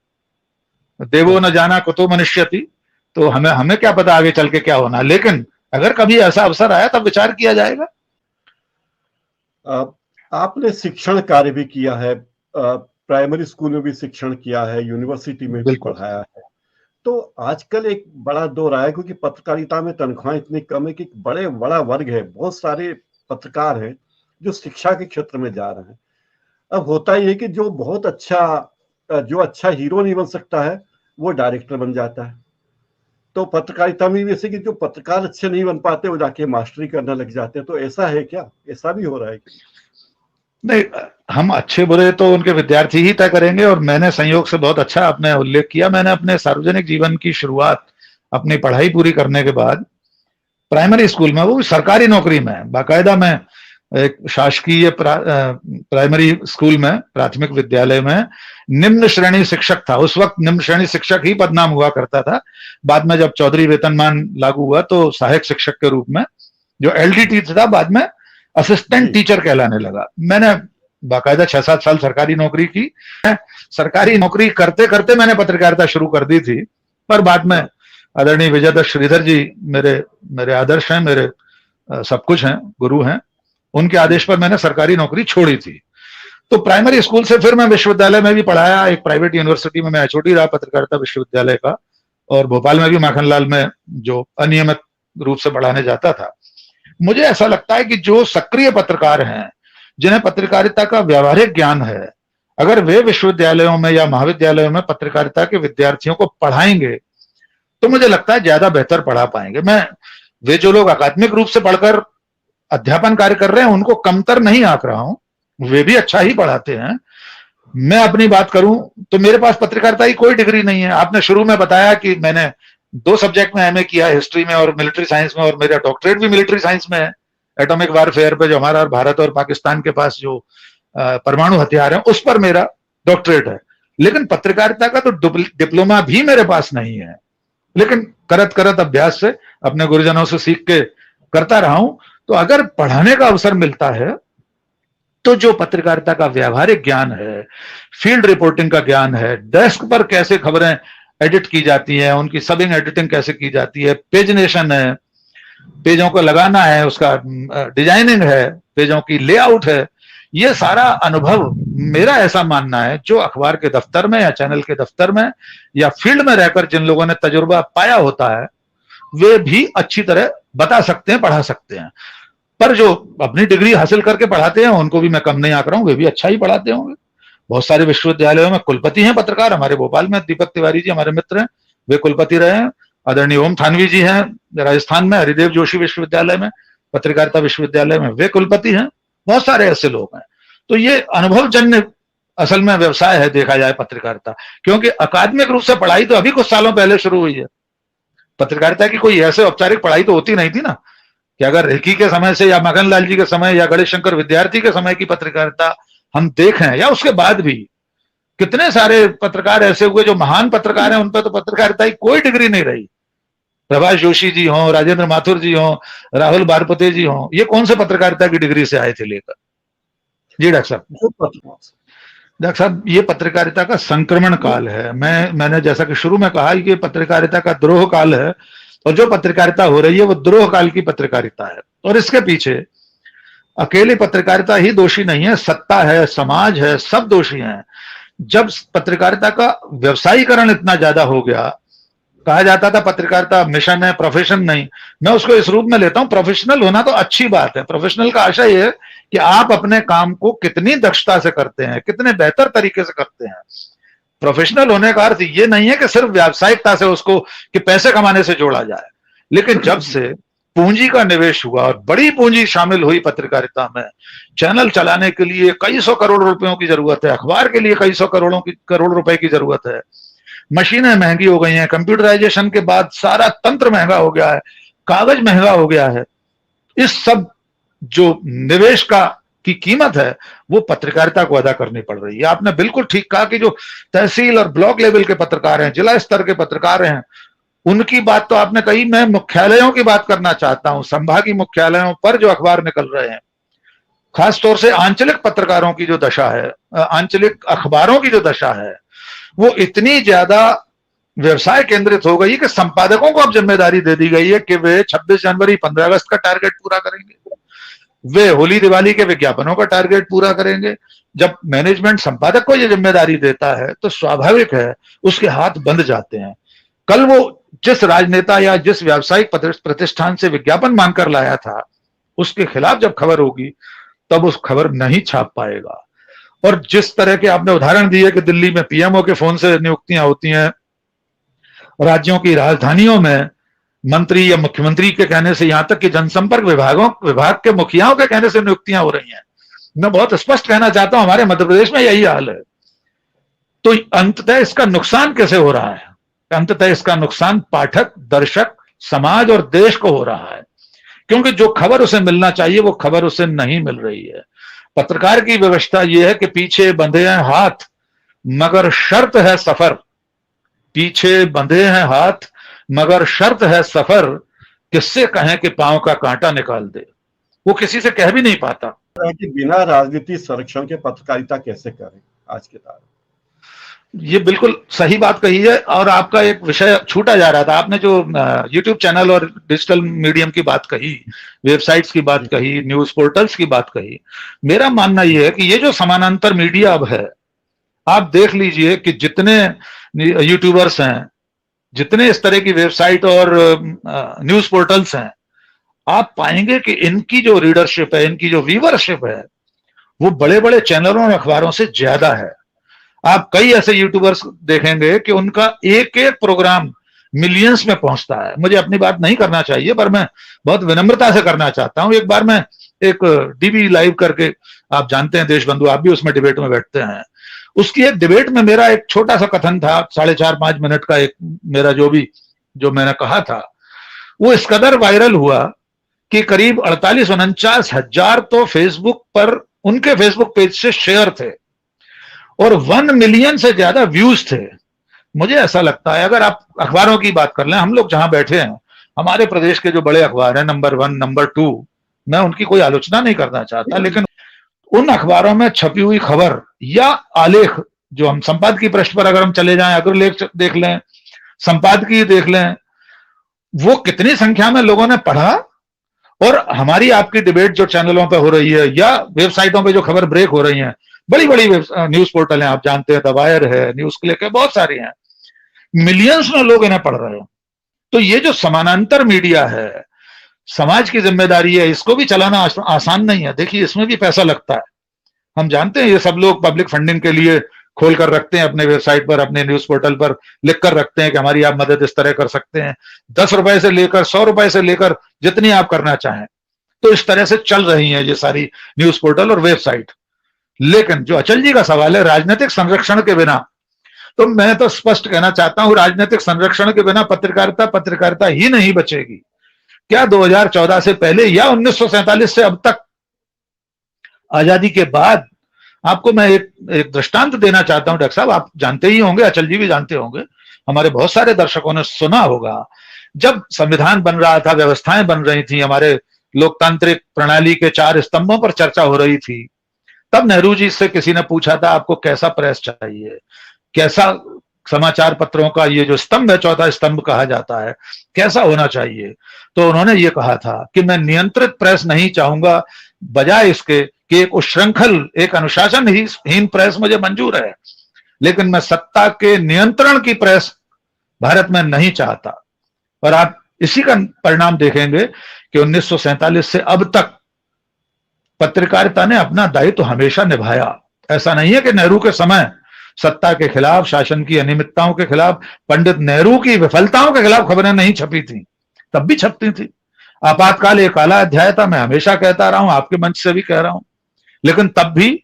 देवो न जाना कुतो मनुष्यति, तो हमें हमें क्या पता आगे चल के क्या होना। लेकिन अगर कभी ऐसा अवसर आया तब विचार किया जाएगा। आपने शिक्षण कार्य भी किया है, प्राइमरी स्कूल में भी शिक्षण किया है, यूनिवर्सिटी में भी पढ़ाया है। तो आजकल एक बड़ा दौर आया क्योंकि पत्रकारिता में तनख्वाह इतनी कम है कि बड़ा वर्ग है, बहुत सारे पत्रकार हैं जो शिक्षा के क्षेत्र में जा रहे हैं। अब होता ही है कि जो बहुत अच्छा हीरो नहीं बन सकता है वो डायरेक्टर बन जाता है। तो पत्रकारिता में भी ऐसे कि जो पत्रकार अच्छे नहीं बन पाते वो जाके मास्टरी करने लग जाते हैं। तो ऐसा है क्या, ऐसा भी हो रहा है क्या? नहीं, हम अच्छे बुरे तो उनके विद्यार्थी ही तय करेंगे। और मैंने संयोग से बहुत अच्छा आपने उल्लेख किया, मैंने अपने सार्वजनिक जीवन की शुरुआत अपनी पढ़ाई पूरी करने के बाद प्राइमरी स्कूल में, वो भी सरकारी नौकरी में, बाकायदा मैं एक शासकीय प्राइमरी स्कूल में, प्राथमिक विद्यालय में निम्न श्रेणी शिक्षक था। उस वक्त निम्न श्रेणी शिक्षक ही पदनाम हुआ करता था। बाद में जब चौधरी वेतनमान लागू हुआ तो सहायक शिक्षक के रूप में, जो एलडीटी था, बाद में असिस्टेंट टीचर कहलाने लगा। मैंने बाकायदा 6-7 साल सरकारी नौकरी की। सरकारी नौकरी करते करते मैंने पत्रकारिता शुरू कर दी थी, पर बाद में आदरणीय विजयदत्त श्रीधर जी मेरे आदर्श हैं, मेरे सब कुछ हैं, गुरु हैं, उनके आदेश पर मैंने सरकारी नौकरी छोड़ी थी। तो प्राइमरी स्कूल से फिर मैं विश्वविद्यालय में भी पढ़ाया। एक प्राइवेट यूनिवर्सिटी में मैं एचओडी रहा पत्रकारिता विश्वविद्यालय का, और भोपाल में भी माखनलाल में जो अनियमित रूप से पढ़ाने जाता था। मुझे ऐसा लगता है कि जो सक्रिय पत्रकार हैं, जिन्हें पत्रकारिता का व्यावहारिक ज्ञान है, अगर वे विश्वविद्यालयों में या महाविद्यालयों में पत्रकारिता के विद्यार्थियों को पढ़ाएंगे तो मुझे लगता है ज्यादा बेहतर पढ़ा पाएंगे। वे जो लोग अकादमिक रूप से पढ़कर अध्यापन कार्य कर रहे हैं उनको कमतर नहीं आंक रहा हूं, वे भी अच्छा ही पढ़ाते हैं। मैं अपनी बात करूं तो मेरे पास पत्रकारिता की कोई डिग्री नहीं है। आपने शुरू में बताया कि मैंने 2 सब्जेक्ट में एमए किया, हिस्ट्री में और मिलिट्री साइंस में, और मेरा डॉक्टरेट भी मिलिट्री साइंस में है। एटॉमिक वारफेयर पे, जो हमारा भारत और पाकिस्तान के पास जो परमाणु हथियार है, उस पर मेरा डॉक्टरेट है। लेकिन पत्रकारिता का तो डिप्लोमा भी मेरे पास नहीं है। लेकिन करत करत अभ्यास से, अपने गुरुजनों से सीख के करता रहा हूं। तो अगर पढ़ाने का अवसर मिलता है तो जो पत्रकारिता का व्यावहारिक ज्ञान है, फील्ड रिपोर्टिंग का ज्ञान है, डेस्क पर कैसे खबरें एडिट की जाती है, उनकी सबिंग एडिटिंग कैसे की जाती है, पेजनेशन है, पेजों को लगाना है, उसका डिजाइनिंग है, पेजों की लेआउट है, ये सारा अनुभव मेरा ऐसा मानना है जो अखबार के दफ्तर में या चैनल के दफ्तर में या फील्ड में रहकर जिन लोगों ने तजुर्बा पाया होता है वे भी अच्छी तरह बता सकते हैं, पढ़ा सकते हैं। पर जो अपनी डिग्री हासिल करके पढ़ाते हैं उनको भी मैं कम नहीं आंक रहा हूं, वे भी अच्छा ही पढ़ाते होंगे। बहुत सारे विश्वविद्यालयों में कुलपति हैं पत्रकार। हमारे भोपाल में दीपक तिवारी जी हमारे मित्र हैं, वे कुलपति रहे हैं। आदरणीय ओम थानवी जी हैं राजस्थान में, हरिदेव जोशी विश्वविद्यालय में, पत्रकारिता विश्वविद्यालय में वे कुलपति हैं। बहुत सारे ऐसे लोग हैं। तो ये अनुभवजन्य असल में व्यवसाय है देखा जाए पत्रकारिता, क्योंकि अकादमिक रूप से पढ़ाई तो अभी कुछ सालों पहले शुरू हुई है। पत्रकारिता की कोई ऐसे औपचारिक पढ़ाई तो होती नहीं थी ना, कि अगर रेकी के समय से या मगनलाल जी के समय या गणेश शंकर विद्यार्थी के समय की पत्रकारिता हम देखें, या उसके बाद भी कितने सारे पत्रकार ऐसे हुए जो महान पत्रकार हैं, उन पर तो पत्रकारिता की कोई डिग्री नहीं रही। प्रभाष जोशी जी हों, राजेंद्र माथुर जी हों, राहुल बारपते जी हों, ये कौन से पत्रकारिता की डिग्री से आए थे लेकर? जी डॉक्टर साहब, ये पत्रकारिता का संक्रमण काल है। मैंने जैसा कि शुरू में कहा कि पत्रकारिता का द्रोह काल है, और जो पत्रकारिता हो रही है वो द्रोह काल की पत्रकारिता है। और इसके पीछे अकेली पत्रकारिता ही दोषी नहीं है, सत्ता है, समाज है, सब दोषी हैं। जब पत्रकारिता का व्यवसायीकरण इतना ज्यादा हो गया, कहा जाता था पत्रकारिता मिशन है, प्रोफेशन नहीं। मैं उसको इस रूप में लेता हूं, प्रोफेशनल होना तो अच्छी बात है। प्रोफेशनल का आशय यह है कि आप अपने काम को कितनी दक्षता से करते हैं, कितने बेहतर तरीके से करते हैं। प्रोफेशनल होने का अर्थ ये नहीं है कि सिर्फ व्यावसायिकता से उसको कि पैसे कमाने से जोड़ा जाए। लेकिन जब से पूंजी का निवेश हुआ और बड़ी पूंजी शामिल हुई पत्रकारिता में, चैनल चलाने के लिए कई सौ करोड़ रुपयों की जरूरत है, अखबार के लिए कई सौ करोड़ रुपए की जरूरत है, मशीनें महंगी हो गई हैं, कंप्यूटराइजेशन के बाद सारा तंत्र महंगा हो गया है, कागज महंगा हो गया है। इस सब जो निवेश की कीमत है वो पत्रकारिता को अदा करनी पड़ रही है। आपने बिल्कुल ठीक कहा कि जो तहसील और ब्लॉक लेवल के पत्रकार हैं, जिला स्तर के पत्रकार हैं, उनकी बात तो आपने कही, मैं मुख्यालयों की बात करना चाहता हूं। संभागीय मुख्यालयों पर जो अखबार निकल रहे हैं, खासतौर से आंचलिक पत्रकारों की जो दशा है, आंचलिक अखबारों की जो दशा है, वो इतनी ज्यादा व्यवसाय केंद्रित हो गई कि संपादकों को अब जिम्मेदारी दे दी गई है कि वे 26 जनवरी 15 अगस्त का टारगेट पूरा करेंगे, वे होली दिवाली के विज्ञापनों का टारगेट पूरा करेंगे। जब मैनेजमेंट संपादक को यह जिम्मेदारी देता है तो स्वाभाविक है उसके हाथ बंध जाते हैं। कल वो जिस राजनेता या जिस व्यावसायिक प्रतिष्ठान से विज्ञापन मांगकर लाया था, उसके खिलाफ जब खबर होगी तब उस खबर नहीं छाप पाएगा। और जिस तरह के आपने उदाहरण दिए कि दिल्ली में पीएमओ के फोन से नियुक्तियां होती हैं, राज्यों की राजधानियों में मंत्री या मुख्यमंत्री के कहने से, यहां तक कि जनसंपर्क विभाग के मुखियाओं के कहने से नियुक्तियां हो रही हैं। मैं बहुत स्पष्ट कहना चाहता हूं, हमारे मध्य प्रदेश में यही हाल है। तो अंततः इसका नुकसान कैसे हो रहा है? अंततः इसका नुकसान पाठक, दर्शक, समाज और देश को हो रहा है, क्योंकि जो खबर उसे मिलना चाहिए वो खबर उसे नहीं मिल रही है। पत्रकार की व्यवस्था यह है कि पीछे बंधे हैं हाथ मगर शर्त है सफर, पीछे बंधे हैं हाथ मगर शर्त है सफर, किससे कहें कि पांव का कांटा निकाल दे। वो किसी से कह भी नहीं पाता कि बिना राजनीति संरक्षण के पत्रकारिता कैसे करें आज के दौर। ये बिल्कुल सही बात कही है। और आपका एक विषय छूटा जा रहा था, आपने जो YouTube चैनल और डिजिटल मीडियम की बात कही, वेबसाइट्स की बात कही, न्यूज पोर्टल्स की बात कही। मेरा मानना यह है कि ये जो समानांतर मीडिया अब है, आप देख लीजिए कि जितने यूट्यूबर्स हैं, जितने इस तरह की वेबसाइट और न्यूज पोर्टल्स हैं, आप पाएंगे कि इनकी जो रीडरशिप है, इनकी जो व्यूवरशिप है, वो बड़े बड़े चैनलों और अखबारों से ज्यादा है। आप कई ऐसे यूट्यूबर्स देखेंगे कि उनका एक एक प्रोग्राम मिलियंस में पहुंचता है। मुझे अपनी बात नहीं करना चाहिए, पर मैं बहुत विनम्रता से करना चाहता हूं। एक बार मैं एक डीबी लाइव करके, आप जानते हैं देशबंधु, आप भी उसमें डिबेट में बैठते हैं, उसकी एक डिबेट में मेरा एक छोटा सा कथन था, 4.5-5 मिनट का एक मेरा जो मैंने कहा था, वो इस कदर वायरल हुआ कि करीब 48-49 हजार तो फेसबुक पर उनके फेसबुक पेज से शेयर थे और 1 मिलियन से ज्यादा व्यूज थे। मुझे ऐसा लगता है, अगर आप अखबारों की बात कर लें, हम लोग जहां बैठे हैं, हमारे प्रदेश के जो बड़े अखबार हैं, नंबर 1, नंबर 2, मैं उनकी कोई आलोचना नहीं करना चाहता, लेकिन उन अखबारों में छपी हुई खबर या आलेख, जो हम संपादकीय पृष्ठ पर अगर हम चले जाएं, अग्रलेख देख लें, संपादकीय देख लें, वो कितनी संख्या में लोगों ने पढ़ा। और हमारी आपकी डिबेट जो चैनलों पे हो रही है या वेबसाइटों पे जो खबर ब्रेक हो रही है, बड़ी बड़ी न्यूज पोर्टल हैं, आप जानते हैं, द वायर है, न्यूज क्लिक है, बहुत सारी हैं, मिलियंस में लोग इन्हें पढ़ रहे हैं। तो ये जो समानांतर मीडिया है, समाज की जिम्मेदारी है, इसको भी चलाना आसान नहीं है। देखिए, इसमें भी पैसा लगता है, हम जानते हैं। ये सब लोग पब्लिक फंडिंग के लिए खोल कर रखते हैं अपने वेबसाइट पर, अपने न्यूज पोर्टल पर लिख कर रखते हैं कि हमारी आप मदद इस तरह कर सकते हैं, 10 रुपए से लेकर 100 रुपए से लेकर जितनी आप करना चाहें। तो इस तरह से चल रही है ये सारी न्यूज पोर्टल और वेबसाइट। लेकिन जो अचल जी का सवाल है, राजनीतिक संरक्षण के बिना, तो मैं तो स्पष्ट कहना चाहता हूं, राजनीतिक संरक्षण के बिना पत्रकारिता ही नहीं बचेगी। क्या 2014 से पहले या 1947 से अब तक, आजादी के बाद, आपको मैं एक दृष्टांत देना चाहता हूं डॉक्टर साहब, आप जानते ही होंगे, अचल जी भी जानते होंगे, हमारे बहुत सारे दर्शकों ने सुना होगा, जब संविधान बन रहा था, व्यवस्थाएं बन रही थी, हमारे लोकतांत्रिक प्रणाली के 4 स्तंभों पर चर्चा हो रही थी, तब नेहरू जी से किसी ने पूछा था, आपको कैसा प्रेस चाहिए, कैसा समाचार पत्रों का ये जो स्तंभ है, चौथा स्तंभ कहा जाता है, कैसा होना चाहिए? तो उन्होंने ये कहा था कि मैं नियंत्रित प्रेस नहीं चाहूंगा, बजाय इसके कि एक उच्छृंखल, एक अनुशासनहीन प्रेस मुझे मंजूर है, लेकिन मैं सत्ता के नियंत्रण की प्रेस भारत में नहीं चाहता। और आप इसी का परिणाम देखेंगे कि 1947 से अब तक पत्रकारिता ने अपना दायित्व हमेशा निभाया। ऐसा नहीं है कि नेहरू के समय सत्ता के खिलाफ, शासन की अनियमितताओं के खिलाफ, पंडित नेहरू की विफलताओं के खिलाफ खबरें नहीं छपी थी, तब भी छपती थी। आपातकाल एक काला अध्याय था, मैं हमेशा कहता रहा हूं, आपके मंच से भी कह रहा हूं, लेकिन तब भी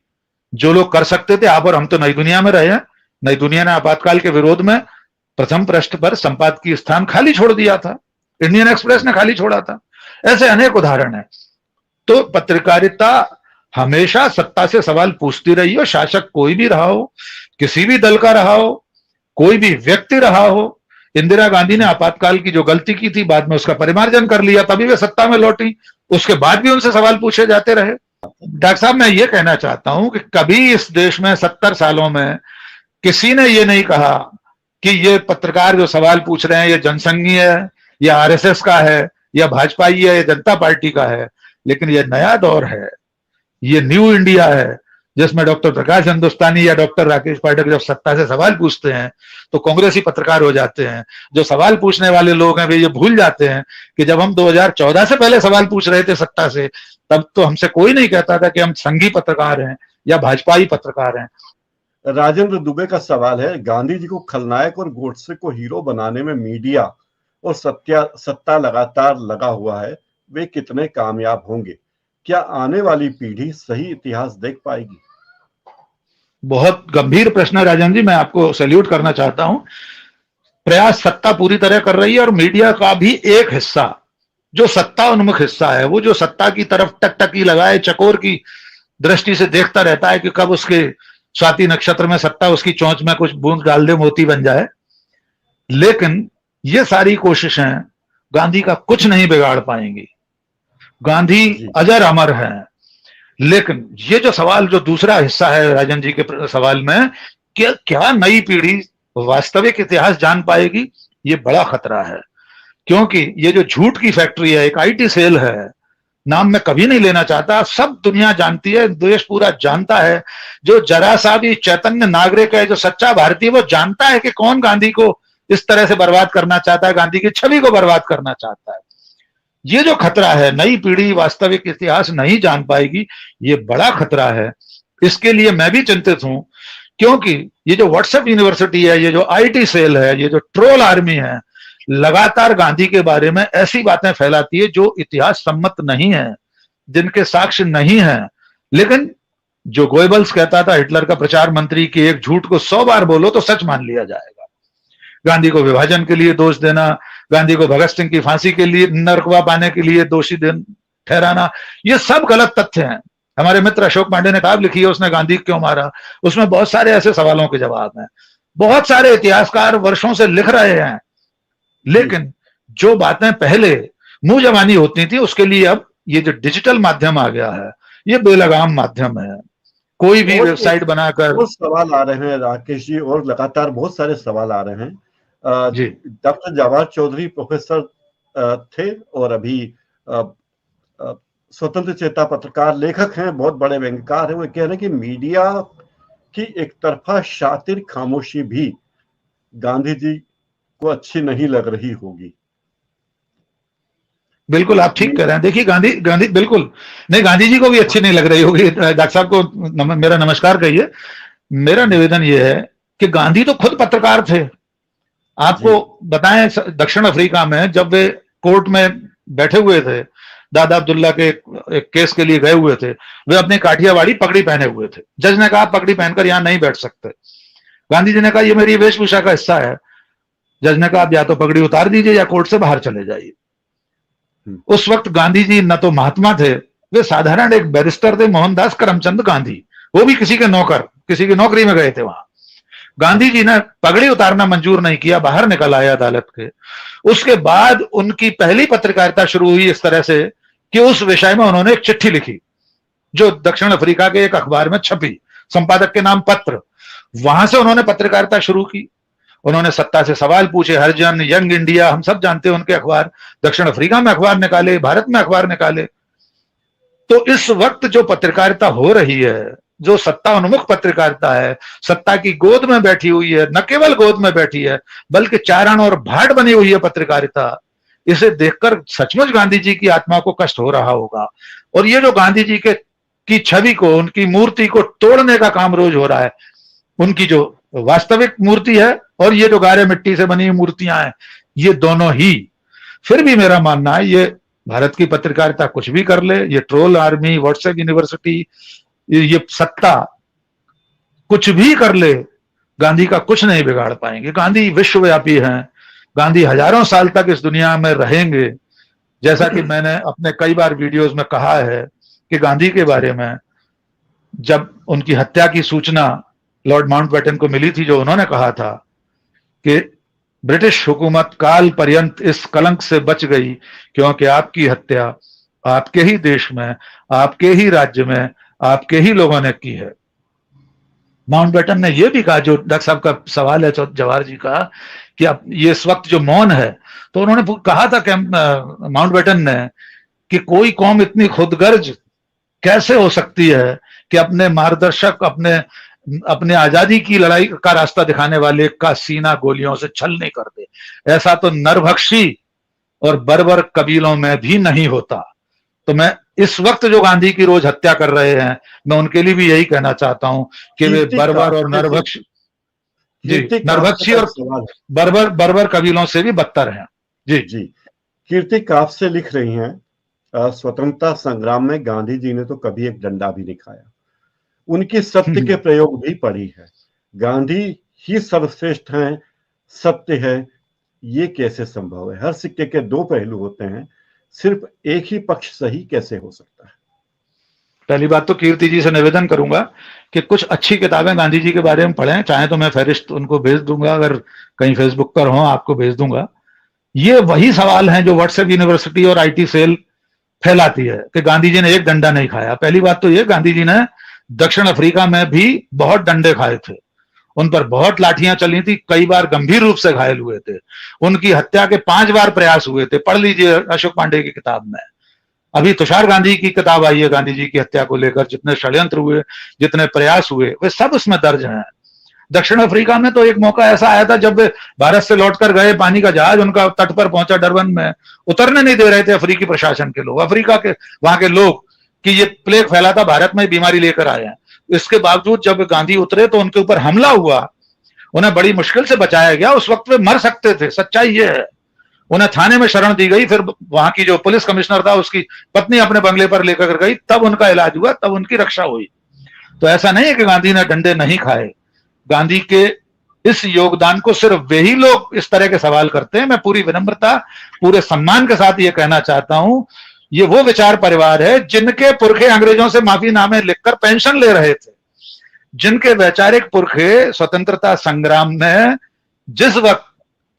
जो लोग कर सकते थे, आप और हम तो नई दुनिया में रहे हैं, नई दुनिया ने आपातकाल के विरोध में प्रथम पृष्ठ पर संपादकीय स्थान खाली छोड़ दिया था, इंडियन एक्सप्रेस ने खाली छोड़ा था, ऐसे अनेक उदाहरण हैं। तो पत्रकारिता हमेशा सत्ता से सवाल पूछती रही हो, शासक कोई भी रहा हो, किसी भी दल का रहा हो, कोई भी व्यक्ति रहा हो, इंदिरा गांधी ने आपातकाल की जो गलती की थी बाद में उसका परिमार्जन कर लिया, तभी वे सत्ता में लौटी, उसके बाद भी उनसे सवाल पूछे जाते रहे। डॉक्टर साहब, मैं ये कहना चाहता हूं कि कभी इस देश में 70 सालों में किसी ने ये नहीं कहा कि ये पत्रकार जो सवाल पूछ रहे हैं ये जनसंघी है या आरएसएस का है या भाजपाई है या जनता पार्टी का है, लेकिन ये नया दौर है, ये न्यू इंडिया है, जिसमें डॉक्टर प्रकाश हिंदुस्तानी या डॉक्टर राकेश पाठक जब सत्ता से सवाल पूछते हैं तो कांग्रेसी पत्रकार हो जाते हैं। जो सवाल पूछने वाले लोग हैं वे ये भूल जाते हैं कि जब हम 2014 से पहले सवाल पूछ रहे थे सत्ता से, तब तो हमसे कोई नहीं कहता था कि हम संघी पत्रकार हैं या भाजपाई पत्रकार हैं। राजेंद्र दुबे का सवाल है, गांधी जी को खलनायक और गोडसे को हीरो बनाने में मीडिया और सत्ता लगातार लगा हुआ है, वे कितने कामयाब होंगे? क्या आने वाली पीढ़ी सही इतिहास देख पाएगी? बहुत गंभीर प्रश्न है राजन जी, मैं आपको सैल्यूट करना चाहता हूं। प्रयास सत्ता पूरी तरह कर रही है और मीडिया का भी एक हिस्सा जो सत्ता उन्मुख हिस्सा है, वो जो सत्ता की तरफ टकटकी लगाए चकोर की दृष्टि से देखता रहता है कि कब उसके स्वाति नक्षत्र में सत्ता उसकी चोंच में कुछ बूंद डाल दे, मोती बन जाए। लेकिन ये सारी कोशिशें गांधी का कुछ नहीं बिगाड़ पाएंगी। गांधी अजर अमर है। लेकिन ये जो सवाल, जो दूसरा हिस्सा है राजन जी के सवाल में, क्या नई पीढ़ी वास्तविक इतिहास जान पाएगी, ये बड़ा खतरा है। क्योंकि ये जो झूठ की फैक्ट्री है, एक आईटी सेल है, नाम मैं कभी नहीं लेना चाहता, सब दुनिया जानती है, देश पूरा जानता है। जो जरा सा भी चैतन्य नागरिक है, जो सच्चा भारतीय, वो जानता है कि कौन गांधी को इस तरह से बर्बाद करना चाहता है, गांधी की छवि को बर्बाद करना चाहता है। ये जो खतरा है, नई पीढ़ी वास्तविक इतिहास नहीं जान पाएगी, ये बड़ा खतरा है। इसके लिए मैं भी चिंतित हूं, क्योंकि ये जो व्हाट्सएप यूनिवर्सिटी है, ये जो आईटी सेल है, ये जो ट्रोल आर्मी है, लगातार गांधी के बारे में ऐसी बातें फैलाती है जो इतिहास सम्मत नहीं है, जिनके साक्ष्य नहीं है। लेकिन जो गोएबल्स कहता था, हिटलर का प्रचार मंत्री, कि एक झूठ को 100 बार बोलो तो सच मान लिया जाएगा। गांधी को विभाजन के लिए दोष देना, गांधी को भगत सिंह की फांसी के लिए, नरकवा पाने के लिए दोषी ठहराना, ये सब गलत तथ्य हैं। हमारे मित्र अशोक पांडे ने किताब लिखी है, उसने गांधी क्यों मारा, उसमें बहुत सारे ऐसे सवालों के जवाब हैं। बहुत सारे इतिहासकार वर्षों से लिख रहे हैं, लेकिन जो बातें पहले मुंह जबानी होती थी, उसके लिए अब ये जो डिजिटल माध्यम आ गया है, ये बेलगाम माध्यम है। कोई भी वेबसाइट बनाकर बहुत सवाल आ रहे हैं राकेश जी, और लगातार बहुत सारे सवाल आ रहे हैं। डॉक्टर जवाहर चौधरी प्रोफेसर थे और अभी स्वतंत्र चेता पत्रकार, लेखक हैं, बहुत बड़े व्यंग्यकार हैं। वो कह रहे हैं कि मीडिया की एक तरफा शातिर खामोशी भी गांधी जी को अच्छी नहीं लग रही होगी। बिल्कुल, आप ठीक कह रहे हैं। देखिए, गांधी बिल्कुल नहीं, गांधी जी को भी अच्छी नहीं लग रही होगी। डॉक्टर साहब को मेरा नमस्कार कहिए। मेरा निवेदन यह है कि गांधी तो खुद पत्रकार थे। आपको बताएं, दक्षिण अफ्रीका में जब वे कोर्ट में बैठे हुए थे, दादा अब्दुल्ला के एक केस के लिए गए हुए थे, वे अपनी काठियावाड़ी पगड़ी पहने हुए थे। जज ने कहा आप पगड़ी पहनकर यहां नहीं बैठ सकते। गांधी जी ने कहा यह मेरी वेशभूषा का हिस्सा है। जज ने कहा आप या तो पगड़ी उतार दीजिए या कोर्ट से बाहर चले जाइए। उस वक्त गांधी जी न तो महात्मा थे, वे साधारण एक बैरिस्टर थे, मोहनदास करमचंद गांधी, वो भी किसी के नौकर, किसी की नौकरी में गए थे वहां। गांधी जी ने पगड़ी उतारना मंजूर नहीं किया, बाहर निकल आए अदालत के। उसके बाद उनकी पहली पत्रकारिता शुरू हुई इस तरह से कि उस विषय में उन्होंने एक चिट्ठी लिखी जो दक्षिण अफ्रीका के एक अखबार में छपी, संपादक के नाम पत्र। वहां से उन्होंने पत्रकारिता शुरू की। उन्होंने सत्ता से सवाल पूछे, हरिजन, यंग इंडिया, हम सब जानते हैं उनके अखबार। दक्षिण अफ्रीका में अखबार निकाले, भारत में अखबार निकाले। तो इस वक्त जो पत्रकारिता हो रही है, जो सत्ता उन्मुख पत्रकारिता है, सत्ता की गोद में बैठी हुई है, न केवल गोद में बैठी है बल्कि चारण और भाट बनी हुई है पत्रकारिता, इसे देखकर सचमुच गांधी जी की आत्मा को कष्ट हो रहा होगा। और ये जो गांधी जी की छवि को, उनकी मूर्ति को तोड़ने का काम रोज हो रहा है। उनकी जो वास्तविक मूर्ति है और ये जो गारे मिट्टी से बनी मूर्तियां हैं, ये दोनों ही। फिर भी मेरा मानना है, ये भारत की पत्रकारिता कुछ भी कर ले, ये ट्रोल आर्मी, व्हाट्सएप यूनिवर्सिटी, ये सत्ता कुछ भी कर ले, गांधी का कुछ नहीं बिगाड़ पाएंगे। गांधी विश्वव्यापी हैं, गांधी हजारों साल तक इस दुनिया में रहेंगे। जैसा कि मैंने अपने कई बार वीडियोस में कहा है कि गांधी के बारे में जब उनकी हत्या की सूचना लॉर्ड माउंटबेटन को मिली थी, जो उन्होंने कहा था कि ब्रिटिश हुकूमत काल पर्यंत इस कलंक से बच गई, क्योंकि आपकी हत्या आपके ही देश में, आपके ही राज्य में, आपके ही लोगों ने की है। माउंटबेटन ने यह भी कहा, जो डॉक्टर साहब का सवाल है जवाहर जी का, कि अब ये इस वक्त जो मौन है, तो उन्होंने कहा था कि माउंटबेटन ने कि कोई कौम इतनी खुदगर्ज कैसे हो सकती है कि अपने मार्गदर्शक, अपने आजादी की लड़ाई का रास्ता दिखाने वाले का सीना गोलियों से छलनी कर दे। ऐसा तो नरभक्षी और बर्बर कबीलों में भी नहीं होता। तो मैं इस वक्त जो गांधी की रोज हत्या कर रहे हैं, मैं उनके लिए भी यही कहना चाहता हूं कि वे बर्बर और नरभक्षी, जी, नरभक्षी और बर्बर कबीलों से भी बदतर हैं। जी जी, कीर्ति काफ से लिख रही हैं, स्वतंत्रता संग्राम में गांधी जी ने तो कभी एक डंडा भी नहीं खाया। उनकी सत्य के प्रयोग भी पढ़ी है। गांधी ही सर्वश्रेष्ठ हैं, सत्य है, ये कैसे संभव है? हर सिक्के के दो पहलू होते हैं, सिर्फ एक ही पक्ष सही कैसे हो सकता है? पहली बात तो कीर्ति जी से निवेदन करूंगा कि कुछ अच्छी किताबें गांधी जी के बारे में पढ़ें, चाहे तो मैं फहरिस्त उनको भेज दूंगा, अगर कहीं फेसबुक पर हो आपको भेज दूंगा। ये वही सवाल हैं जो व्हाट्सएप यूनिवर्सिटी और आईटी सेल फैलाती है कि गांधी जी ने एक डंडा नहीं खाया। पहली बात तो ये, गांधी जी ने दक्षिण अफ्रीका में भी बहुत डंडे खाए थे, उन पर बहुत लाठियां चली थी, कई बार गंभीर रूप से घायल हुए थे, उनकी हत्या के 5 बार प्रयास हुए थे। पढ़ लीजिए अशोक पांडे की किताब में। अभी तुषार गांधी की किताब आई है गांधी जी की हत्या को लेकर, जितने षड्यंत्र हुए, जितने प्रयास हुए, वे सब उसमें दर्ज हैं। दक्षिण अफ्रीका में तो एक मौका ऐसा आया था जब भारत से लौटकर गए, पानी का जहाज उनका तट पर पहुंचा डरबन में, उतरने नहीं दे रहे थे अफ्रीकी प्रशासन के लोग, अफ्रीका के वहां के लोग, कि ये प्लेग फैला था, भारत में बीमारी लेकर आए हैं। इसके बावजूद जब गांधी उतरे तो उनके ऊपर हमला हुआ, उन्हें बड़ी मुश्किल से बचाया गया। उस वक्त वे मर सकते थे, सच्चाई ये है। उन्हें थाने में शरण दी गई, फिर वहां की जो पुलिस कमिश्नर था उसकी पत्नी अपने बंगले पर लेकर गई, तब उनका इलाज हुआ, तब उनकी रक्षा हुई। तो ऐसा नहीं है कि गांधी ने डंडे नहीं खाए। गांधी के इस योगदान को सिर्फ वे ही लोग इस तरह के सवाल करते हैं। मैं पूरी विनम्रता, पूरे सम्मान के साथ ये कहना चाहता हूं, ये वो विचार परिवार है जिनके पुरखे अंग्रेजों से माफीनामे लिखकर पेंशन ले रहे थे, जिनके वैचारिक पुरखे स्वतंत्रता संग्राम में, जिस वक्त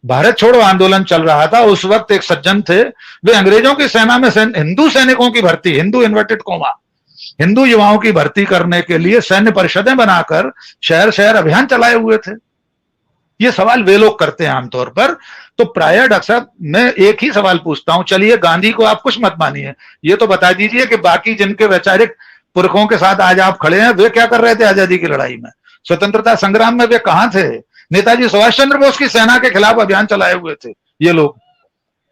भारत छोड़ो आंदोलन चल रहा था, उस वक्त एक सज्जन थे, वे अंग्रेजों की सेना में हिंदू सैनिकों की भर्ती, हिंदू इन्वर्टेड कोमा, हिंदू युवाओं की भर्ती करने के लिए सैन्य परिषदें बनाकर शहर शहर अभियान चलाए हुए थे। ये सवाल वे लोग करते हैं आमतौर पर। तो प्राय डॉक्टर साहब, मैं एक ही सवाल पूछता हूं, चलिए गांधी को आप कुछ मत मानिए, ये तो बता दीजिए कि बाकी जिनके वैचारिक पुरखों के साथ आज आप खड़े हैं, वे क्या कर रहे थे आजादी की लड़ाई में, स्वतंत्रता संग्राम में वे कहां थे? नेताजी सुभाष चंद्र बोस की सेना के खिलाफ अभियान चलाए हुए थे ये लोग।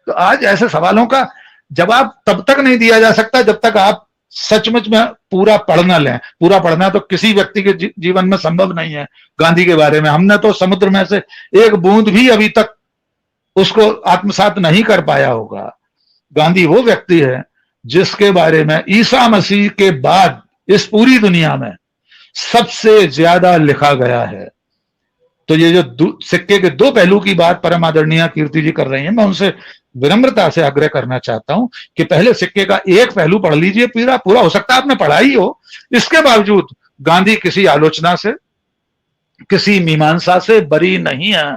तो आज ऐसे सवालों का जवाब तब तक नहीं दिया जा सकता जब तक आप सचमुच में पूरा पढ़ न लें। पूरा पढ़ना तो किसी व्यक्ति के जीवन में संभव नहीं है। गांधी के बारे में हमने तो समुद्र में से एक बूंद भी अभी तक उसको आत्मसात नहीं कर पाया होगा। गांधी वो व्यक्ति है जिसके बारे में ईसा मसीह के बाद इस पूरी दुनिया में सबसे ज्यादा लिखा गया है। तो ये जो सिक्के के दो पहलू की बात परम आदरणीय कीर्ति जी कर रही हैं, मैं उनसे विनम्रता से आग्रह करना चाहता हूं कि पहले सिक्के का एक पहलू पढ़ लीजिए, पूरा हो सकता है आपने पढ़ा ही हो, इसके बावजूद गांधी किसी आलोचना से, किसी मीमांसा से बरी नहीं है।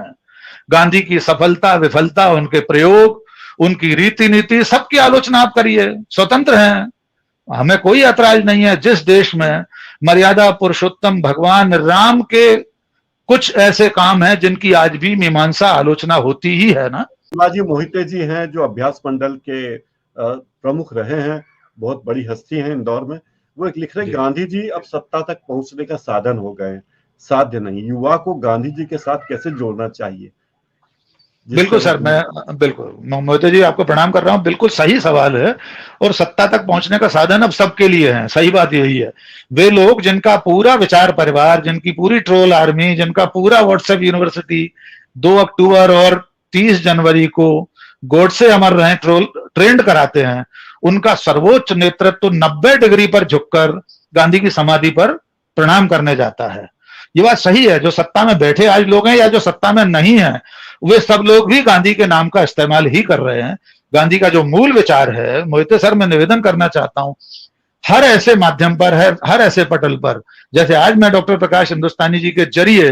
गांधी की सफलता विफलता, उनके प्रयोग, उनकी रीति नीति, सबकी आलोचना आप करिए, स्वतंत्र हैं, हमें कोई ऐतराज नहीं है। जिस देश में मर्यादा पुरुषोत्तम भगवान राम के कुछ ऐसे काम हैं जिनकी आज भी मीमांसा आलोचना होती ही है ना। शिवाजी मोहिते जी हैं जो अभ्यास मंडल के प्रमुख रहे हैं, बहुत बड़ी हस्ती हैं इंदौर में। वो एक लिख रहे, गांधी जी अब सत्ता तक पहुंचने का साधन हो गए, साध्य नहीं। युवा को गांधी जी के साथ कैसे जोड़ना चाहिए? बिल्कुल सर, मैं बिल्कुल मोहिते जी आपको प्रणाम कर रहा हूं, बिल्कुल सही सवाल है। और सत्ता तक पहुंचने का साधन अब सबके लिए है, सही बात यही है। वे लोग जिनका पूरा विचार परिवार, जिनकी पूरी ट्रोल आर्मी, जिनका पूरा व्हाट्सएप यूनिवर्सिटी 2 अक्टूबर और 30 जनवरी को गोडसे अमर रहे ट्रेंड कराते हैं, उनका सर्वोच्च नेतृत्व 90 डिग्री पर झुककर गांधी की समाधि पर प्रणाम करने जाता है। ये बात सही है। जो सत्ता में बैठे आज लोग हैं या जो सत्ता में नहीं है, वे सब लोग भी गांधी के नाम का इस्तेमाल ही कर रहे हैं। गांधी का जो मूल विचार है, मोहिते सर, मैं निवेदन करना चाहता हूं, हर ऐसे माध्यम पर है, हर ऐसे पटल पर, जैसे आज मैं डॉक्टर प्रकाश हिंदुस्तानी जी के जरिए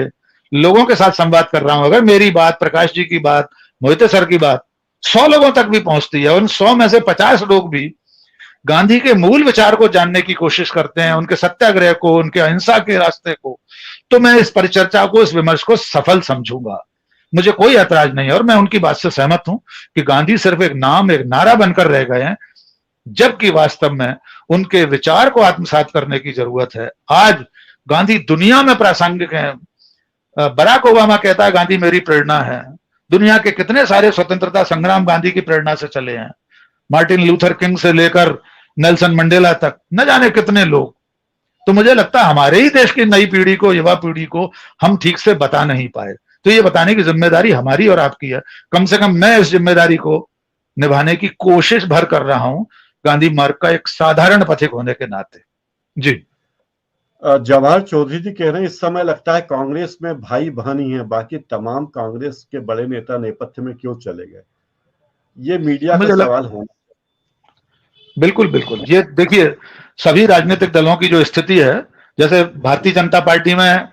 लोगों के साथ संवाद कर रहा हूं, अगर मेरी बात, प्रकाश जी की बात, मोहिते सर की बात 100 लोगों तक भी पहुंचती है, उन 100 में से 50 लोग भी गांधी के मूल विचार को जानने की कोशिश करते हैं, उनके सत्याग्रह को, उनके अहिंसा के रास्ते को, तो मैं इस परिचर्चा को, इस विमर्श को सफल समझूंगा। मुझे कोई ऐतराज नहीं है और मैं उनकी बात से सहमत हूं कि गांधी सिर्फ एक नाम, एक नारा बनकर रह गए हैं, जबकि वास्तव में उनके विचार को आत्मसात करने की जरूरत है। आज गांधी दुनिया में प्रासंगिक हैं। बराक ओबामा कहता है गांधी मेरी प्रेरणा है। दुनिया के कितने सारे स्वतंत्रता संग्राम गांधी की प्रेरणा से चले हैं, मार्टिन लूथर किंग से लेकर नेल्सन मंडेला तक, न जाने कितने लोग। तो मुझे लगता है हमारे ही देश की नई पीढ़ी को, युवा पीढ़ी को हम ठीक से बता नहीं पाए, तो ये बताने की जिम्मेदारी हमारी और आपकी है। कम से कम मैं इस जिम्मेदारी को निभाने की कोशिश भर कर रहा हूं, गांधी मार्ग का एक साधारण पथिक होने के नाते। जी जवाहर चौधरी जी कह रहे हैं इस समय लगता है कांग्रेस में भाई बहन ही है, बाकी तमाम कांग्रेस के बड़े नेता नेपथ्य में क्यों चले गए? ये मीडिया का सवाल होना। बिल्कुल बिल्कुल, ये देखिए सभी राजनीतिक दलों की जो स्थिति है, जैसे भारतीय जनता पार्टी में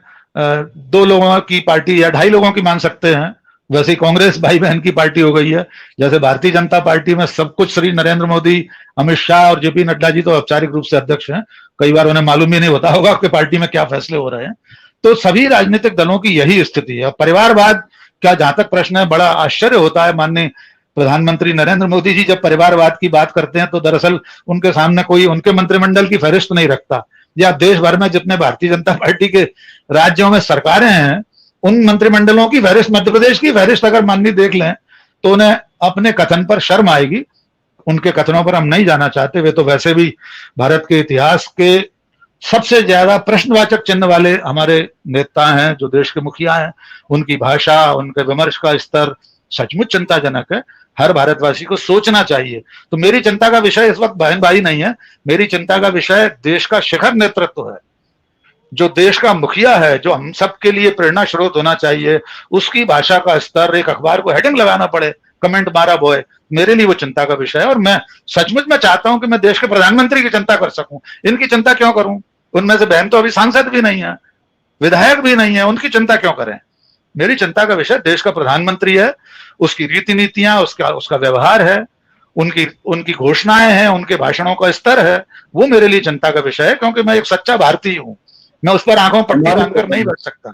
2 लोगों की पार्टी या 2.5 लोगों की मान सकते हैं, वैसे ही कांग्रेस भाई बहन की पार्टी हो गई है। जैसे भारतीय जनता पार्टी में सब कुछ श्री नरेंद्र मोदी, अमित शाह और जेपी नड्डा जी तो औपचारिक रूप से अध्यक्ष हैं, कई बार उन्हें मालूम ही नहीं होता होगा कि पार्टी में क्या फैसले हो रहे हैं। तो सभी राजनीतिक दलों की यही स्थिति है। परिवारवाद क्या, जहां तक प्रश्न है, बड़ा आश्चर्य होता है। माननीय प्रधानमंत्री नरेंद्र मोदी जी जब परिवारवाद की बात करते हैं तो दरअसल उनके सामने कोई उनके मंत्रिमंडल की फहरिस्त नहीं रखता, या देश भर में जितने भारतीय जनता पार्टी के राज्यों में सरकारें हैं उन मंत्रिमंडलों की फहरिस्त, मध्य प्रदेश की फहरिस्त अगर माननीय देख लें तो उन्हें अपने कथन पर शर्म आएगी। उनके कथनों पर हम नहीं जाना चाहते, वे तो वैसे भी भारत के इतिहास के सबसे ज्यादा प्रश्नवाचक चिन्ह वाले हमारे नेता हैं, जो देश के मुखिया हैं। उनकी भाषा, उनके विमर्श का स्तर सचमुच चिंताजनक है। हर भारतवासी को सोचना चाहिए। तो मेरी चिंता का विषय इस वक्त बहन भाई नहीं है, मेरी चिंता का विषय देश का शिखर नेतृत्व है, जो देश का मुखिया है, जो हम सबके लिए प्रेरणा स्रोत होना चाहिए, उसकी भाषा का स्तर, एक अखबार को हेडिंग लगाना पड़े कमेंट मारा बॉय, मेरे लिए वो चिंता का विषय है। और मैं सचमुच में चाहता हूं कि मैं देश के प्रधानमंत्री की चिंता कर सकूं। इनकी चिंता क्यों करूं? उनमें से बहन तो अभी सांसद भी नहीं है, विधायक भी नहीं है, उनकी चिंता क्यों करें? मेरी चिंता का विषय देश का प्रधानमंत्री है, उसकी रीति नीतियां, उसका व्यवहार है, उनकी घोषणाएं हैं, उनके भाषणों का स्तर है, वो मेरे लिए चिंता का विषय है। क्योंकि मैं एक सच्चा भारतीय हूं, मैं उस पर आंखों पट्टी बांधकर नहीं बैठ सकता।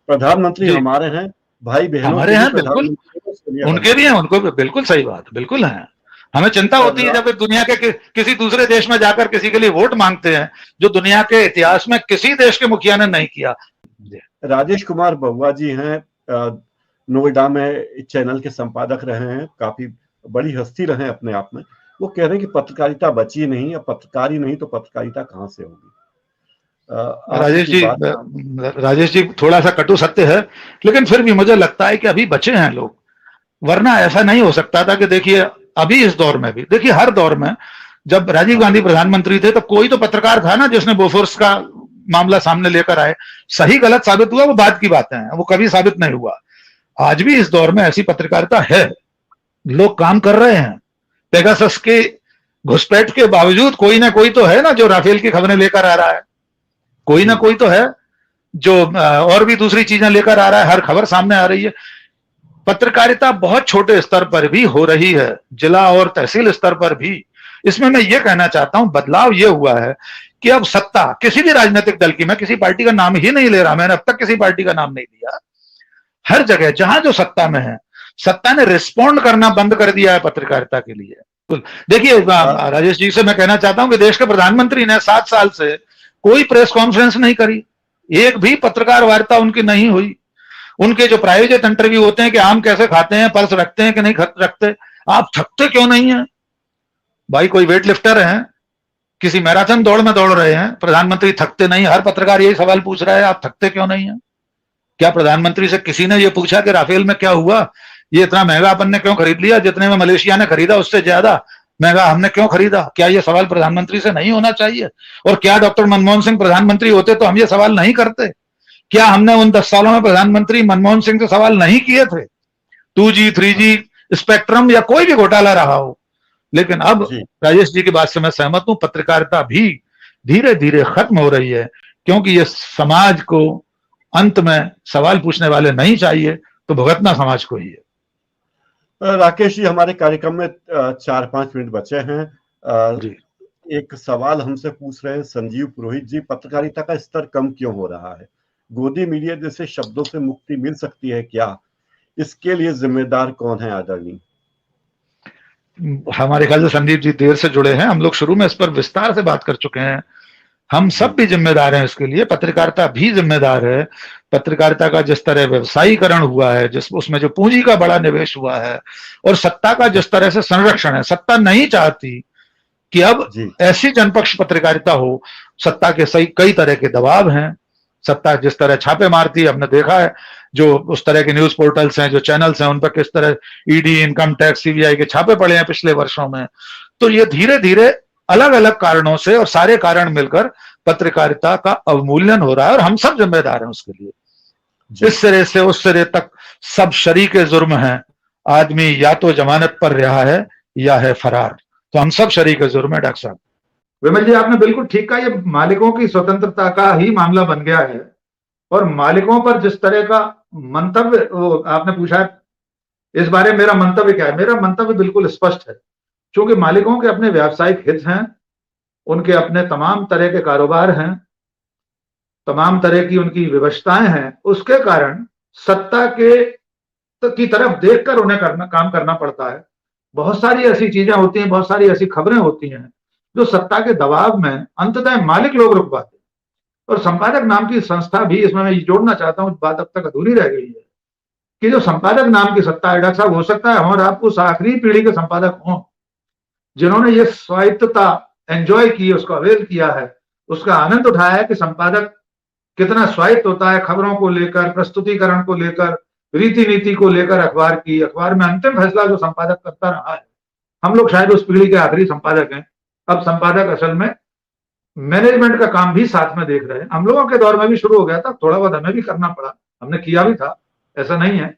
प्रधानमंत्री हमारे हैं, भाई बहनों हमारे हैं, बिल्कुल उनके भी हैं, उनको भी, बिल्कुल सही बात, बिल्कुल है। हमें चिंता होती है जब दुनिया के किसी दूसरे देश में जाकर किसी के लिए वोट मांगते हैं, जो दुनिया के इतिहास में किसी देश के मुखिया ने नहीं किया। राजेश कुमार बहुआ जी हैं, नोएडा में चैनल के संपादक रहे हैं, काफी बड़ी हस्ती रहे अपने आप में। वो कह रहे हैं कि पत्रकारिता बची नहीं, अब पत्रकार ही नहीं तो पत्रकारिता कहां से होगी? राजेश जी थोड़ा सा कटु सत्य है, लेकिन फिर भी मुझे लगता है कि अभी बचे हैं लोग, वरना ऐसा नहीं हो सकता था। कि देखिए अभी इस दौर में भी, देखिए हर दौर में जब राजीव गांधी प्रधानमंत्री थे तो कोई तो पत्रकार था ना जिसने बोफोर्स का मामला सामने लेकर आए। सही गलत साबित हुआ वो बात की बातें हैं, वो कभी साबित नहीं हुआ। आज भी इस दौर में ऐसी पत्रकारिता है, लोग काम कर रहे हैं। पेगासस के घुसपैठ के बावजूद कोई ना कोई तो है ना जो राफेल की खबरें लेकर आ रहा है, कोई ना कोई तो है जो और भी दूसरी चीजें लेकर आ रहा है, हर खबर सामने आ रही है। पत्रकारिता बहुत छोटे स्तर पर भी हो रही है, जिला और तहसील स्तर पर भी। इसमें मैं ये कहना चाहता हूं, बदलाव ये हुआ है कि अब सत्ता किसी भी राजनीतिक दल की, मैं किसी पार्टी का नाम ही नहीं ले रहा, मैंने अब तक किसी पार्टी का नाम नहीं लिया, हर जगह जहां जो सत्ता में है, सत्ता ने रिस्पॉन्ड करना बंद कर दिया है पत्रकारिता के लिए। देखिए राजेश जी से मैं कहना चाहता हूं कि देश के प्रधानमंत्री ने 7 साल से कोई प्रेस कॉन्फ्रेंस नहीं करी, एक भी पत्रकार वार्ता उनकी नहीं हुई। उनके जो प्रायोजित इंटरव्यू होते हैं कि आम कैसे खाते हैं, पर्स रखते हैं कि नहीं रखते, आप थकते क्यों नहीं है भाई? कोई वेट लिफ्टर है, किसी मैराथन दौड़ में दौड़ रहे हैं, प्रधानमंत्री थकते नहीं? हर पत्रकार यही सवाल पूछ रहा है, आप थकते क्यों नहीं है? क्या प्रधानमंत्री से किसी ने यह पूछा कि राफेल में क्या हुआ, ये इतना महंगा अपन ने क्यों खरीद लिया, जितने में मलेशिया ने खरीदा उससे ज्यादा महंगा हमने क्यों खरीदा? क्या यह सवाल प्रधानमंत्री से नहीं होना चाहिए? और क्या डॉक्टर मनमोहन सिंह प्रधानमंत्री होते तो हम ये सवाल नहीं करते? क्या हमने उन 10 सालों में प्रधानमंत्री मनमोहन सिंह से सवाल नहीं किए थे? 2G 3G स्पेक्ट्रम या कोई भी घोटाला रहा हो। लेकिन अब राजेश जी की बात से मैं सहमत हूं, पत्रकारिता भी धीरे धीरे खत्म हो रही है, क्योंकि ये समाज को अंत में सवाल पूछने वाले नहीं चाहिए तो भुगतना समाज को ही है। राकेश जी, हमारे कार्यक्रम में 4-5 मिनट बचे हैं। जी। एक सवाल हमसे पूछ रहे हैं संजीव पुरोहित जी, पत्रकारिता का स्तर कम क्यों हो रहा है? गोदी मीडिया जैसे शब्दों से मुक्ति मिल सकती है क्या? इसके लिए जिम्मेदार कौन है आदरणीय? हमारे ख्याल से संदीप जी देर से जुड़े हैं, हम लोग शुरू में इस पर विस्तार से बात कर चुके हैं। हम सब भी जिम्मेदार हैं इसके लिए, पत्रकारिता भी जिम्मेदार है। पत्रकारिता का जिस तरह व्यवसायीकरण हुआ है, जिस उसमें जो पूंजी का बड़ा निवेश हुआ है, और सत्ता का जिस तरह से संरक्षण है, सत्ता नहीं चाहती कि अब ऐसी जनपक्ष पत्रकारिता हो। सत्ता के सही कई तरह के दबाव हैं, सत्ता जिस तरह छापे मारती है, हमने देखा है जो उस तरह के न्यूज पोर्टल्स हैं, जो चैनल्स हैं, उन पर किस तरह ईडी, इनकम टैक्स, सीबीआई के छापे पड़े हैं पिछले वर्षों में। तो ये धीरे धीरे अलग अलग कारणों से, और सारे कारण मिलकर पत्रकारिता का अवमूल्यन हो रहा है, और हम सब जिम्मेदार हैं उसके लिए। इस सिरे से उस सिरे तक सब शरीके जुर्म हैं। आदमी या तो जमानत पर रहा है या है फरार, तो हम सब शरीके जुर्म है। डॉक्टर साहब विमल जी, आपने बिल्कुल ठीक कहा, ये मालिकों की स्वतंत्रता का ही मामला बन गया है। और मालिकों पर जिस तरह का मंतव्य आपने पूछा है, इस बारे में मेरा मंतव्य क्या है? मेरा मंतव्य बिल्कुल स्पष्ट है। क्योंकि मालिकों के अपने व्यावसायिक हित हैं, उनके अपने तमाम तरह के कारोबार हैं, तमाम तरह की उनकी विवशताएं हैं, उसके कारण सत्ता की तरफ देखकर उन्हें काम करना पड़ता है। बहुत सारी ऐसी चीजें होती हैं, बहुत सारी ऐसी खबरें होती हैं जो सत्ता के दबाव में अंततः मालिक लोग रुकवाते हैं। और संपादक नाम की संस्था भी, इसमें मैं जोड़ना चाहता हूं, बात अब तक अधूरी रह गई है, कि जो संपादक नाम की सत्ता है, डॉक्टर साहब, हो सकता है हम और आप उस आखिरी पीढ़ी के संपादक हों जिन्होंने ये स्वायत्तता एंजॉय की, उसको अवेल किया है, उसका आनंद उठाया है कि संपादक कितना स्वायत्त होता है खबरों को लेकर, प्रस्तुतिकरण को लेकर, रीति नीति को लेकर। अखबार में अंतिम फैसला जो संपादक करता रहा है, हम लोग शायद उस पीढ़ी के आखिरी संपादक हैं। अब संपादक असल में मैनेजमेंट का काम भी साथ में देख रहे हैं। हम लोगों के दौर में भी शुरू हो गया था, थोड़ा बहुत हमें भी करना पड़ा, हमने किया भी था, ऐसा नहीं है।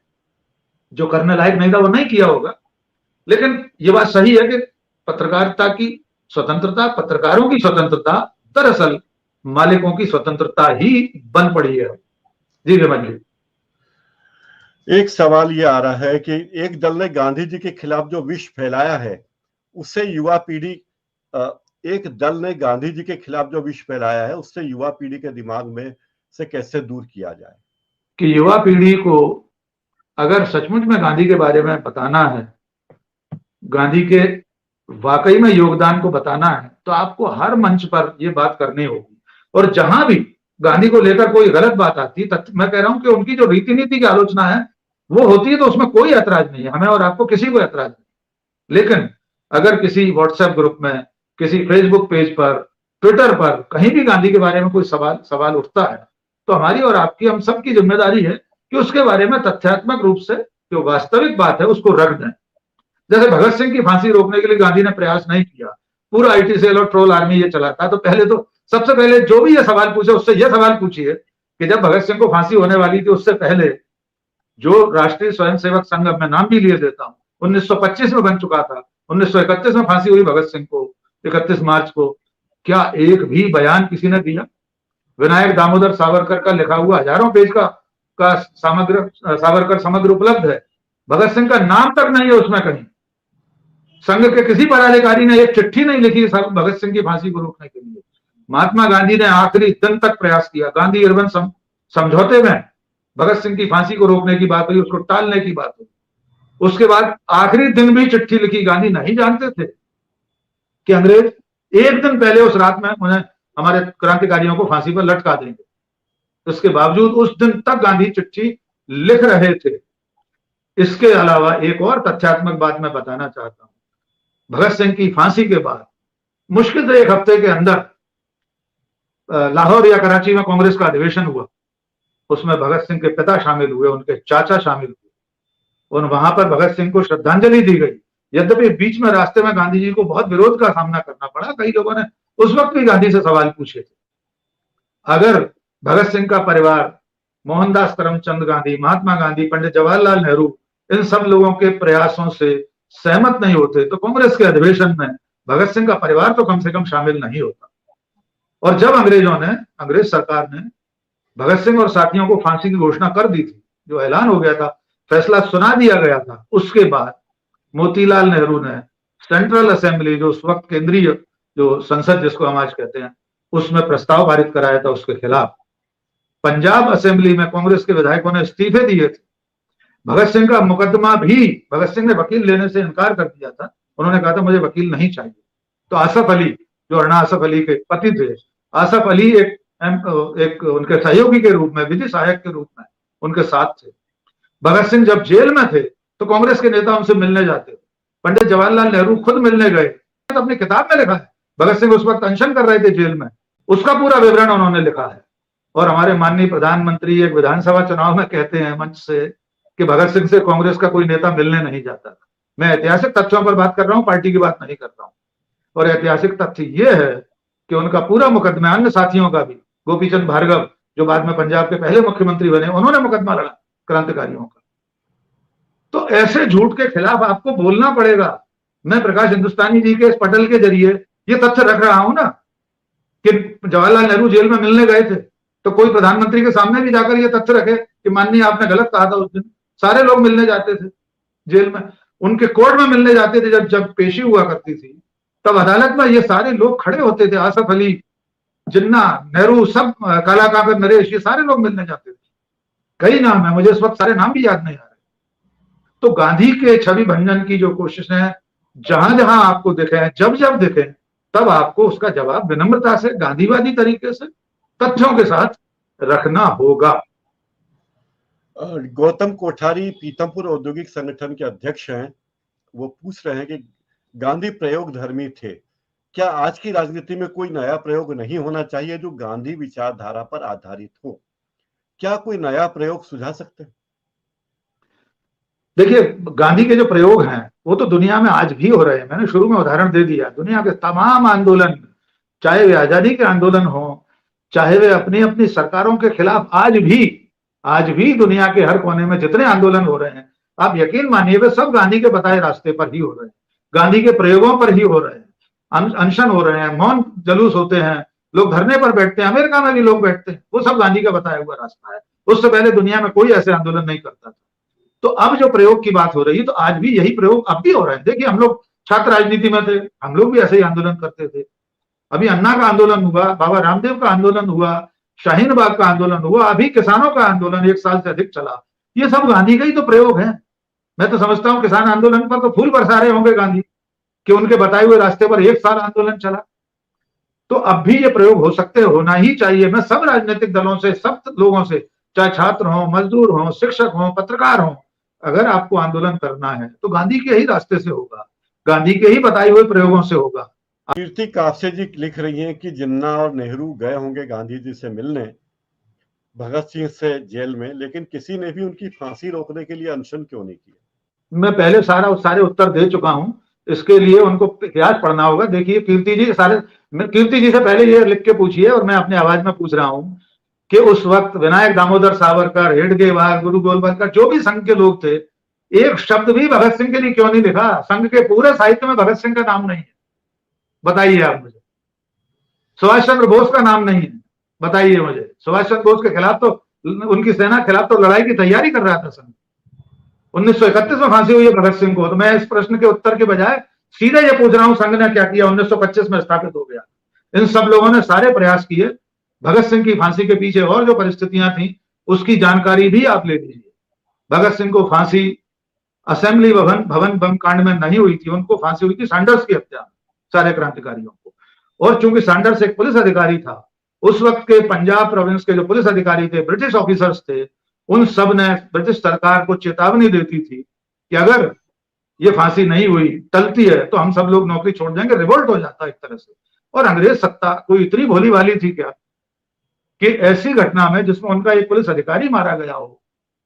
जो करने लायक नहीं था वो नहीं किया होगा, लेकिन ये बात सही है कि पत्रकारिता की स्वतंत्रता, पत्रकारों की स्वतंत्रता दरअसल मालिकों की स्वतंत्रता ही बन पड़ी है। जी विमल जी, एक सवाल ये आ रहा है कि एक दल ने गांधी जी के खिलाफ जो विष फैलाया है, उससे युवा पीढ़ी एक दल ने गांधी जी के खिलाफ जो विष फैलाया है, उससे युवा पीढ़ी के दिमाग में से कैसे दूर किया जाए? कि युवा पीढ़ी को अगर सचमुच में गांधी के बारे में बताना है, गांधी के वाकई में योगदान को बताना है, तो आपको हर मंच पर यह बात करनी होगी। और जहां भी गांधी को लेकर कोई गलत बात आती, मैं कह रहा हूं कि उनकी जो रीति नीति की आलोचना है वो होती है, तो उसमें कोई ऐतराज नहीं है, हमें और आपको किसी को ऐतराज नहीं। लेकिन अगर किसी व्हाट्सएप ग्रुप में, किसी फेसबुक पेज पर, ट्विटर पर कहीं भी गांधी के बारे में कोई सवाल उठता है, तो हमारी और आपकी, हम सबकी जिम्मेदारी है कि उसके बारे में तथ्यात्मक रूप से जो वास्तविक बात है उसको रख दें। जैसे भगत सिंह की फांसी रोकने के लिए गांधी ने प्रयास नहीं किया, पूरा आईटी सेल और ट्रोल आर्मी ये चलाता, तो सबसे पहले जो भी ये सवाल पूछे उससे ये सवाल पूछिए कि जब भगत सिंह को फांसी होने वाली थी, उससे पहले जो राष्ट्रीय स्वयंसेवक संघ, मैं नाम भी लिए देता हूं, 1925 में बन चुका था, 1931 में फांसी हुई भगत सिंह को 31 मार्च को, क्या एक भी बयान किसी ने दिया? विनायक दामोदर सावरकर का लिखा हुआ हजारों पेज का सावरकर समग्र उपलब्ध है, भगत सिंह का नाम तक नहीं है उसमें कहीं। संघ के किसी पदाधिकारी ने एक चिट्ठी नहीं लिखी भगत सिंह की फांसी को रोकने के लिए। महात्मा गांधी ने आखिरी दिन तक प्रयास किया, गांधी इरविन समझौते में भगत सिंह की फांसी को रोकने की बात हुई, उसको टालने की बात हुई। उसके बाद आखिरी दिन भी चिट्ठी लिखी। गांधी नहीं जानते थे कि अंग्रेज एक दिन पहले उस रात में उन्हें, हमारे क्रांतिकारियों को फांसी पर लटका देंगे। उसके बावजूद उस दिन तक गांधी चिट्ठी लिख रहे थे। इसके अलावा एक और तथ्यात्मक बात मैं बताना चाहता हूं। भगत सिंह की फांसी के बाद मुश्किल से एक हफ्ते के अंदर लाहौर या कराची में कांग्रेस का अधिवेशन हुआ। उसमें भगत सिंह के पिता शामिल हुए, उनके चाचा शामिल हुए, और वहां पर भगत सिंह को श्रद्धांजलि दी गई। यद्यपि बीच में रास्ते में गांधी जी को बहुत विरोध का सामना करना पड़ा, कई लोगों ने उस वक्त भी गांधी से सवाल पूछे थे। अगर भगत सिंह का परिवार, मोहनदास करमचंद गांधी, महात्मा गांधी, पंडित जवाहरलाल नेहरू, इन सब लोगों के प्रयासों से सहमत नहीं होते, तो कांग्रेस के अधिवेशन में भगत सिंह का परिवार तो कम से कम शामिल नहीं होता। और जब अंग्रेज सरकार ने भगत सिंह और साथियों को फांसी की घोषणा कर दी थी, जो ऐलान हो गया था, फैसला सुना दिया गया था, उसके बाद मोतीलाल नेहरू ने सेंट्रल असेंबली, जो उस वक्त केंद्रीय जो संसद जिसको हम आज कहते हैं, उसमें प्रस्ताव पारित कराया था उसके खिलाफ। पंजाब असेंबली में कांग्रेस के विधायकों ने इस्तीफे दिए थे। भगत सिंह का मुकदमा भी, भगत सिंह ने वकील लेने से इनकार कर दिया था, उन्होंने कहा था मुझे वकील नहीं चाहिए। तो आसफ अली, जो अण्णा आसफ अली के पति थे, आसफ अली एक उनके सहयोगी के रूप में, विधि सहायक के रूप में उनके साथ थे। भगत सिंह जब जेल में थे तो कांग्रेस के नेता उनसे मिलने जाते थे। पंडित जवाहरलाल नेहरू खुद मिलने गए, तो अपनी किताब में लिखा है, भगत सिंह उस वक्त अनशन कर रहे थे जेल में, उसका पूरा विवरण उन्होंने लिखा है। और हमारे माननीय प्रधानमंत्री एक विधानसभा चुनाव में कहते हैं मंच से कि भगत सिंह से कांग्रेस का कोई नेता मिलने नहीं जाता। मैं ऐतिहासिक तथ्यों पर बात कर रहा हूं, पार्टी की बात नहीं कर रहा हूं। और ऐतिहासिक तथ्य यह है कि उनका पूरा मुकदमा, अन्य साथियों का भी, गोपीचंद भार्गव जो बाद में पंजाब के पहले मुख्यमंत्री बने, उन्होंने मुकदमा लड़ा क्रांतिकारियों का। तो ऐसे झूठ के खिलाफ आपको बोलना पड़ेगा। मैं प्रकाश हिंदुस्तानी जी के इस पटल के जरिए ये तथ्य रख रहा हूं ना कि जवाहरलाल नेहरू जेल में मिलने गए थे, तो कोई प्रधानमंत्री के सामने भी जाकर ये तथ्य रखे कि माननीय आपने गलत कहा था उस दिन। सारे लोग मिलने जाते थे जेल में, उनके कोर्ट में मिलने जाते थे, जब पेशी हुआ करती थी तब अदालत में ये सारे लोग खड़े होते थे। आसफ अली, जिन्ना, नेहरू, सब, काला काकर नरेश, ये सारे लोग मिलने जाते थे। कई नाम है, मुझे इस वक्त सारे नाम भी याद नहीं आ रहे। तो गांधी के छवि भंजन की जो कोशिश है, जहां जहां आपको दिखे, जब जब दिखे, तब आपको उसका जवाब विनम्रता से, गांधीवादी तरीके से, तथ्यों के साथ रखना होगा। गौतम कोठारी पीतमपुर औद्योगिक संगठन के अध्यक्ष हैं, वो पूछ रहे हैं कि गांधी प्रयोग धर्मी थे, क्या आज की राजनीति में कोई नया प्रयोग नहीं होना चाहिए जो गांधी विचारधारा पर आधारित हो? क्या कोई नया प्रयोग सुझा सकते हैं? देखिए, गांधी के जो प्रयोग हैं वो तो दुनिया में आज भी हो रहे हैं। मैंने शुरू में उदाहरण दे दिया, दुनिया के तमाम आंदोलन, चाहे वे आजादी के आंदोलन हो, चाहे वे अपनी अपनी सरकारों के खिलाफ, आज भी दुनिया के हर कोने में जितने आंदोलन हो रहे हैं, आप यकीन मानिए वे सब गांधी के बताए रास्ते पर ही हो रहे हैं, गांधी के प्रयोगों पर ही हो रहे हैं। अनशन हो रहे हैं, मौन जुलूस होते हैं, लोग धरने पर बैठते हैं, अमेरिका में भी लोग बैठते हैं, वो सब गांधी का बताया हुआ रास्ता है। उससे पहले दुनिया में कोई ऐसे आंदोलन नहीं करता था। तो अब जो प्रयोग की बात हो रही है, तो आज भी यही प्रयोग अब भी हो रहे हैं। देखिए, हम लोग छात्र राजनीति में थे, हम लोग भी ऐसे ही आंदोलन करते थे। अभी अन्ना का आंदोलन हुआ, बाबा रामदेव का आंदोलन हुआ, शाहीन बाग का आंदोलन हुआ, अभी किसानों का आंदोलन 1 साल से अधिक चला। ये सब गांधी का ही तो प्रयोग है। मैं तो समझता हूं किसान आंदोलन पर तो फूल बरसा रहे होंगे गांधी, कि उनके बताए हुए रास्ते पर 1 साल आंदोलन चला। तो अब भी ये प्रयोग हो सकते, होना ही चाहिए। मैं सब राजनीतिक दलों से, सब लोगों से, चाहे छात्र हों, मजदूर हों, शिक्षक हों, पत्रकार हों, अगर आपको आंदोलन करना है तो गांधी के ही रास्ते से होगा, गांधी के ही बताए हुए प्रयोगों से होगा। कीर्ति काफसे जी लिख रही हैं कि जिन्ना और नेहरू गए होंगे गांधी जी से मिलने, भगत सिंह से जेल में, लेकिन किसी ने भी उनकी फांसी रोकने के लिए अनशन क्यों नहीं किया? मैं पहले सारे उत्तर दे चुका हूं, इसके लिए उनको इतिहास पढ़ना होगा। देखिए, कीर्ति जी से पहले ये लिख के पूछिए, और मैं अपनी आवाज में पूछ रहा हूं कि उस वक्त विनायक दामोदर सावरकर, हेडगेवार, गुरु गोलवलकर, जो भी संघ के लोग थे, एक शब्द भी भगत सिंह के लिए क्यों नहीं लिखा? संघ के पूरे साहित्य में भगत सिंह का नाम नहीं है, बताइए आप मुझे। सुभाष चंद्र बोस का नाम नहीं है, बताइए मुझे। सुभाष चंद्र बोस के खिलाफ तो, उनकी सेना के खिलाफ तो लड़ाई की तैयारी कर रहा था संघ। 1931 में फांसी हुई है भगत सिंह को। तो मैं इस प्रश्न के उत्तर के बजाय सीधे ये पूछ रहा हूं, संघ ने क्या किया? 1925 में स्थापित हो गया। इन सब लोगों ने सारे प्रयास किए। भगत सिंह की फांसी के पीछे और जो परिस्थितियां थी उसकी जानकारी भी आप ले लीजिए। भगत सिंह को फांसी असेंबली भवन बम कांड में नहीं हुई थी, उनको फांसी हुई थी सैंडर्स की हत्या में, सारे क्रांतिकारियों को। और चूंकि सैंडर्स एक पुलिस अधिकारी था, उस वक्त के पंजाब प्रोविंस के जो पुलिस अधिकारी थे, ब्रिटिश ऑफिसर्स थे, उन सब ने ब्रिटिश सरकार को चेतावनी देती थी कि अगर ये फांसी नहीं हुई, टलती है, तो हम सब लोग नौकरी छोड़ देंगे। रिवोल्ट हो जाता एक तरह से। और अंग्रेज सत्ता कोई इतनी भोली वाली थी क्या कि ऐसी घटना में जिसमें उनका एक पुलिस अधिकारी मारा गया हो,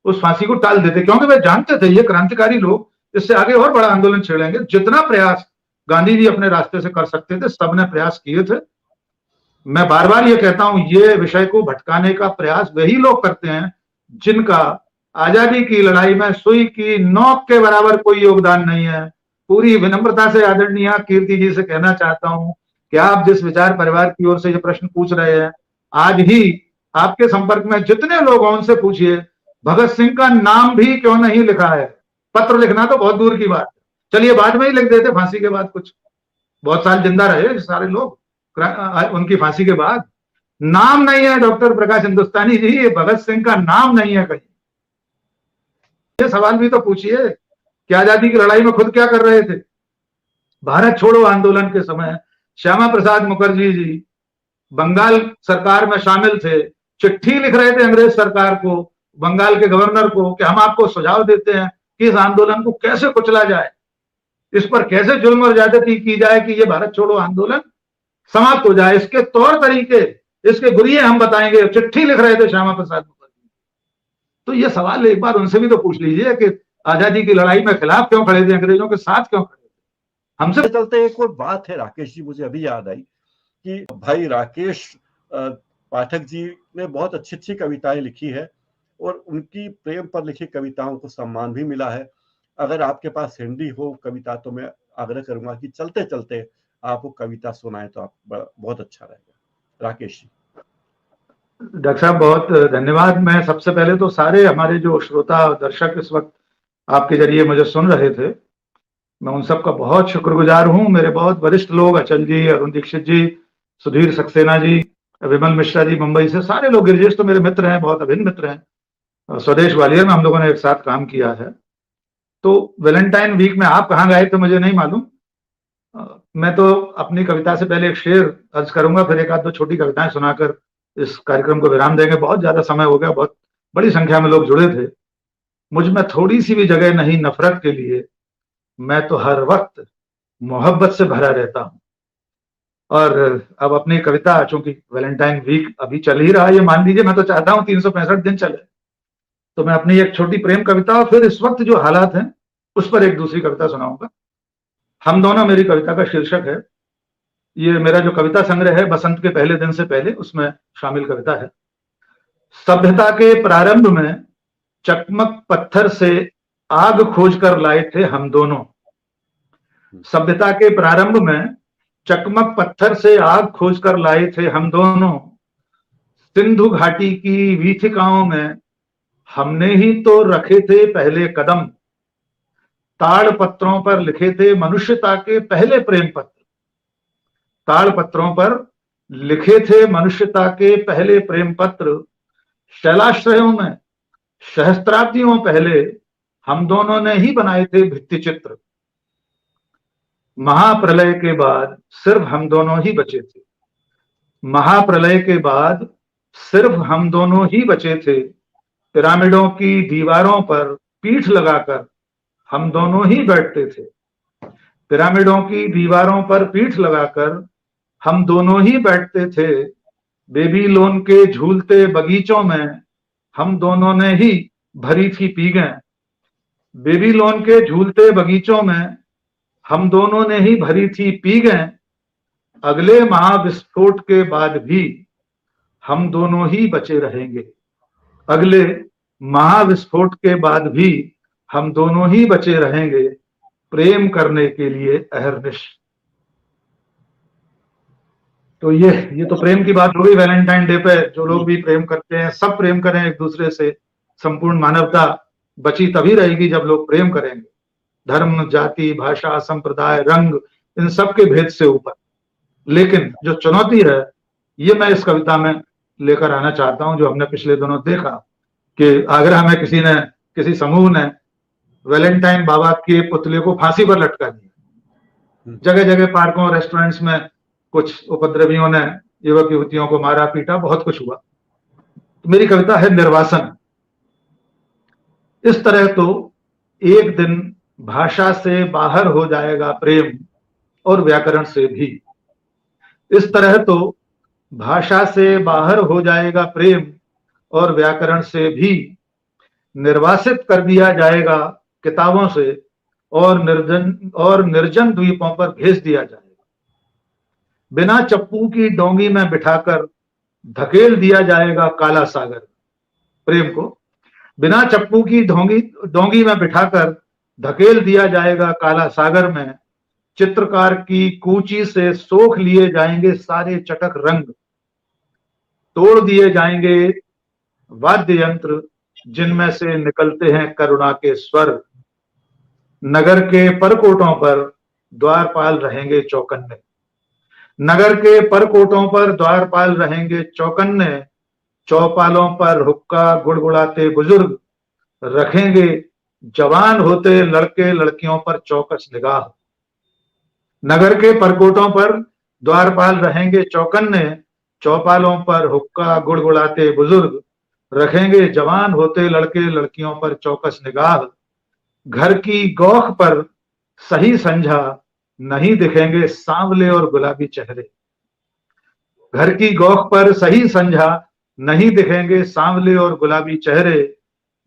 उस फांसी को टाल देते? क्योंकि वे जानते थे ये क्रांतिकारी लोग इससे आगे और बड़ा आंदोलन छेड़ेंगे। जितना प्रयास गांधी जी अपने रास्ते से कर सकते थे, सबने प्रयास किए थे। मैं बार बार ये कहता हूं, ये विषय को भटकाने का प्रयास वही लोग करते हैं जिनका आजादी की लड़ाई में सुई की नोक के बराबर कोई योगदान नहीं है। पूरी विनम्रता से आदरणीय कीर्ति जी से कहना चाहता हूं कि आप जिस विचार परिवार की ओर से ये प्रश्न पूछ रहे हैं, आज ही आपके संपर्क में जितने लोग हों उनसे पूछिए भगत सिंह का नाम भी क्यों नहीं लिखा है। पत्र लिखना तो बहुत दूर की बात है, चलिए बाद में ही लिख देते फांसी के बाद, कुछ बहुत साल जिंदा रहे सारे लोग उनकी फांसी के बाद। नाम नहीं है डॉक्टर प्रकाश हिंदुस्तानी जी, ये भगत सिंह का नाम नहीं है कहीं। ये सवाल भी तो पूछिए कि आजादी की लड़ाई में खुद क्या कर रहे थे। भारत छोड़ो आंदोलन के समय श्यामा प्रसाद मुखर्जी जी बंगाल सरकार में शामिल थे, चिट्ठी लिख रहे थे अंग्रेज सरकार को, बंगाल के गवर्नर को, कि हम आपको सुझाव देते हैं कि इस आंदोलन को कैसे कुचला जाए, इस पर कैसे जुल्म और ज्यादती की जाए कि ये भारत छोड़ो आंदोलन समाप्त हो जाए, इसके तौर तरीके, इसके गुरिये हम बताएंगे। चिट्ठी लिख रहे थे श्यामा प्रसाद मुखर्जी। तो ये सवाल एक बार उनसे भी तो पूछ लीजिए कि आजादी की लड़ाई में खिलाफ क्यों खड़े थे, अंग्रेजों के साथ क्यों खड़े थे। हमसे चलते एक और बात है राकेश जी, मुझे अभी याद आई कि भाई राकेश पाठक जी ने बहुत अच्छी अच्छी कविताएं लिखी है और उनकी प्रेम पर लिखी कविताओं को सम्मान भी मिला है। अगर आपके पास हिंदी हो कविता तो मैं आग्रह करूंगा कि चलते चलते आप वो कविता सुनाएं तो आप बहुत अच्छा रहेगा। राकेश जी। डॉक्टर साहब बहुत धन्यवाद। मैं सबसे पहले तो सारे हमारे जो श्रोता और दर्शक इस वक्त आपके जरिए मुझे सुन रहे थे, मैं उन सबका बहुत शुक्रगुजार हूं। मेरे बहुत वरिष्ठ लोग, अचल जी, अरुण दीक्षित जी, सुधीर सक्सेना जी, विमल मिश्रा जी मुंबई से, सारे लोग, गिरिजेश तो मेरे मित्र हैं, बहुत अभिन्न मित्र हैं। स्वदेश ग्वालियर में हम लोगों ने एक साथ काम किया है। तो वैलेंटाइन वीक में आप कहाँ गए थे मुझे नहीं मालूम। मैं तो अपनी कविता से पहले एक शेर अर्ज करूंगा, फिर एक आध दो छोटी कविताएं सुनाकर इस कार्यक्रम को विराम देंगे। बहुत ज्यादा समय हो गया, बहुत बड़ी संख्या में लोग जुड़े थे। मुझ में थोड़ी सी भी जगह नहीं नफरत के लिए, मैं तो हर वक्त मोहब्बत से भरा रहता हूं। और अब अपनी कविता, चूंकि वैलेंटाइन वीक अभी चल ही रहा है, ये मान लीजिए, मैं तो चाहता हूं 365 दिन चले, तो मैं अपनी एक छोटी प्रेम कविता और फिर इस वक्त जो हालात हैं उस पर एक दूसरी कविता सुनाऊंगा। हम दोनों मेरी कविता का शीर्षक है। ये मेरा जो कविता संग्रह है बसंत के पहले दिन से पहले, उसमें शामिल कविता है। सभ्यता के प्रारंभ में चकमक पत्थर से आग खोज कर लाए थे हम दोनों। सभ्यता के प्रारंभ में चकमक पत्थर से आग खोज कर लाए थे हम दोनों। सिंधु घाटी की वीथिकाओं में हमने ही तो रखे थे पहले कदम। ताड़ पत्रों पर लिखे थे मनुष्यता के पहले प्रेम पत्र। ताड़ पत्रों पर लिखे थे मनुष्यता के पहले प्रेम पत्र। शैलाश्रयों में सहस्त्राब्दियों पहले हम दोनों ने ही बनाए थे भित्ति चित्र। महाप्रलय के बाद सिर्फ हम दोनों ही बचे थे। महाप्रलय के बाद सिर्फ हम दोनों ही बचे थे। पिरामिडों की दीवारों पर पीठ लगाकर हम दोनों ही बैठते थे। पिरामिडों की दीवारों पर पीठ लगाकर हम दोनों ही बैठते थे। बेबीलोन के झूलते बगीचों में हम दोनों ने ही भरी थी पीगें। बेबीलोन के झूलते बगीचों में हम दोनों ने ही भरी थी पीगें। अगले महाविस्फोट के बाद भी हम दोनों ही बचे रहेंगे। अगले महाविस्फोट के बाद भी हम दोनों ही बचे रहेंगे, प्रेम करने के लिए अहर्निश। तो ये तो प्रेम की बात हो गई। वैलेंटाइन डे पे जो लोग भी प्रेम करते हैं, सब प्रेम करें एक दूसरे से। संपूर्ण मानवता बची तभी रहेगी जब लोग प्रेम करेंगे, धर्म, जाति, भाषा, संप्रदाय, रंग, इन सब के भेद से ऊपर। लेकिन जो चुनौती है, ये मैं इस कविता में लेकर आना चाहता हूं। जो हमने पिछले दिनों देखा कि आगरा में किसी समूह ने वैलेंटाइन बाबा के पुतले को फांसी पर लटका दिया। जगह जगह पार्कों, रेस्टोरेंट्स में कुछ उपद्रवियों ने युवक युवतियों को मारा पीटा, बहुत कुछ हुआ। तो मेरी कविता है निर्वासन। इस तरह तो एक दिन भाषा से बाहर हो जाएगा प्रेम और व्याकरण से भी। इस तरह तो भाषा से बाहर हो जाएगा प्रेम और व्याकरण से भी। निर्वासित कर दिया जाएगा किताबों से और निर्जन द्वीपों पर भेज दिया जाएगा। बिना चप्पू की डोंगी में बिठाकर धकेल दिया जाएगा काला सागर। प्रेम को बिना चप्पू की डोंगी में बिठाकर धकेल दिया जाएगा काला सागर में। चित्रकार की कूची से सोख लिए जाएंगे सारे चटक रंग। तोड़ दिए जाएंगे वाद्य यंत्र जिनमें से निकलते हैं करुणा के स्वर। नगर के परकोटों पर द्वारपाल रहेंगे चौकन्ने। नगर के परकोटों पर द्वारपाल रहेंगे चौकन्ने। चौपालों पर हुक्का गुड़गुड़ाते बुजुर्ग रखेंगे जवान होते लड़के लड़कियों पर चौकस निगाह। नगर के परकोटों पर द्वारपाल रहेंगे चौकन्ने। चौपालों पर हुक्का गुड़गुड़ाते बुजुर्ग रखेंगे जवान होते लड़के लड़कियों पर चौकस निगाह। घर की गौख पर सही संझा नहीं दिखेंगे सांवले और गुलाबी चेहरे। घर की गौख पर सही संझा नहीं दिखेंगे सांवले और गुलाबी चेहरे।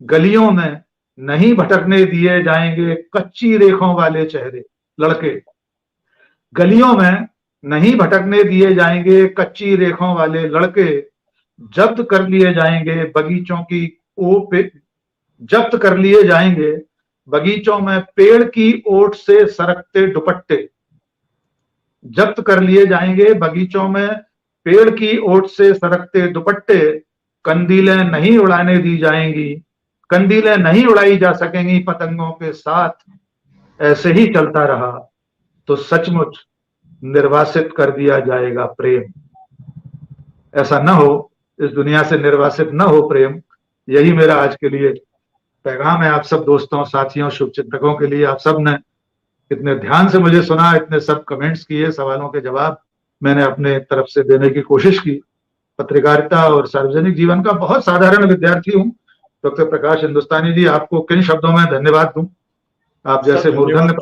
गलियों में नहीं भटकने दिए जाएंगे कच्ची रेखों वाले चेहरे लड़के। गलियों में नहीं भटकने दिए जाएंगे कच्ची रेखों वाले लड़के। जब्त कर लिए जाएंगे बगीचों की जब्त कर लिए जाएंगे बगीचों में पेड़ की ओट से सरकते दुपट्टे। जब्त कर लिए जाएंगे बगीचों में पेड़ की ओट से सरकते दुपट्टे। कंदीलें नहीं उड़ाने दी जाएंगी, कंदीलें नहीं उड़ाई जा सकेंगी पतंगों के साथ। ऐसे ही चलता रहा तो सचमुच निर्वासित कर दिया जाएगा प्रेम। ऐसा न हो, इस दुनिया से निर्वासित न हो प्रेम। यही मेरा आज के लिए पैगाम है आप सब दोस्तों, साथियों, शुभचिंतकों के लिए। आप सब ने इतने ध्यान से मुझे सुना, इतने सब कमेंट्स किए, सवालों के जवाब मैंने अपने तरफ से देने की कोशिश की। पत्रकारिता और सार्वजनिक जीवन का बहुत साधारण विद्यार्थी हूँ। डॉक्टर प्रकाश हिंदुस्तानी जी, आपको किन शब्दों में धन्यवाद दूं? आप जैसे मूर्धन्य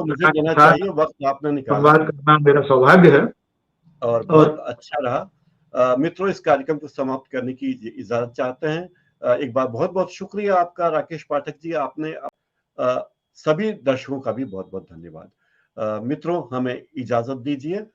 संवाद करना मेरा सौभाग्य है और बहुत अच्छा रहा। मित्रों, इस कार्यक्रम को समाप्त करने की इजाजत चाहते हैं। एक बार बहुत बहुत शुक्रिया आपका राकेश पाठक जी। आपने सभी दर्शकों का भी बहुत बहुत धन्यवाद। मित्रों, हमें इजाजत दीजिए।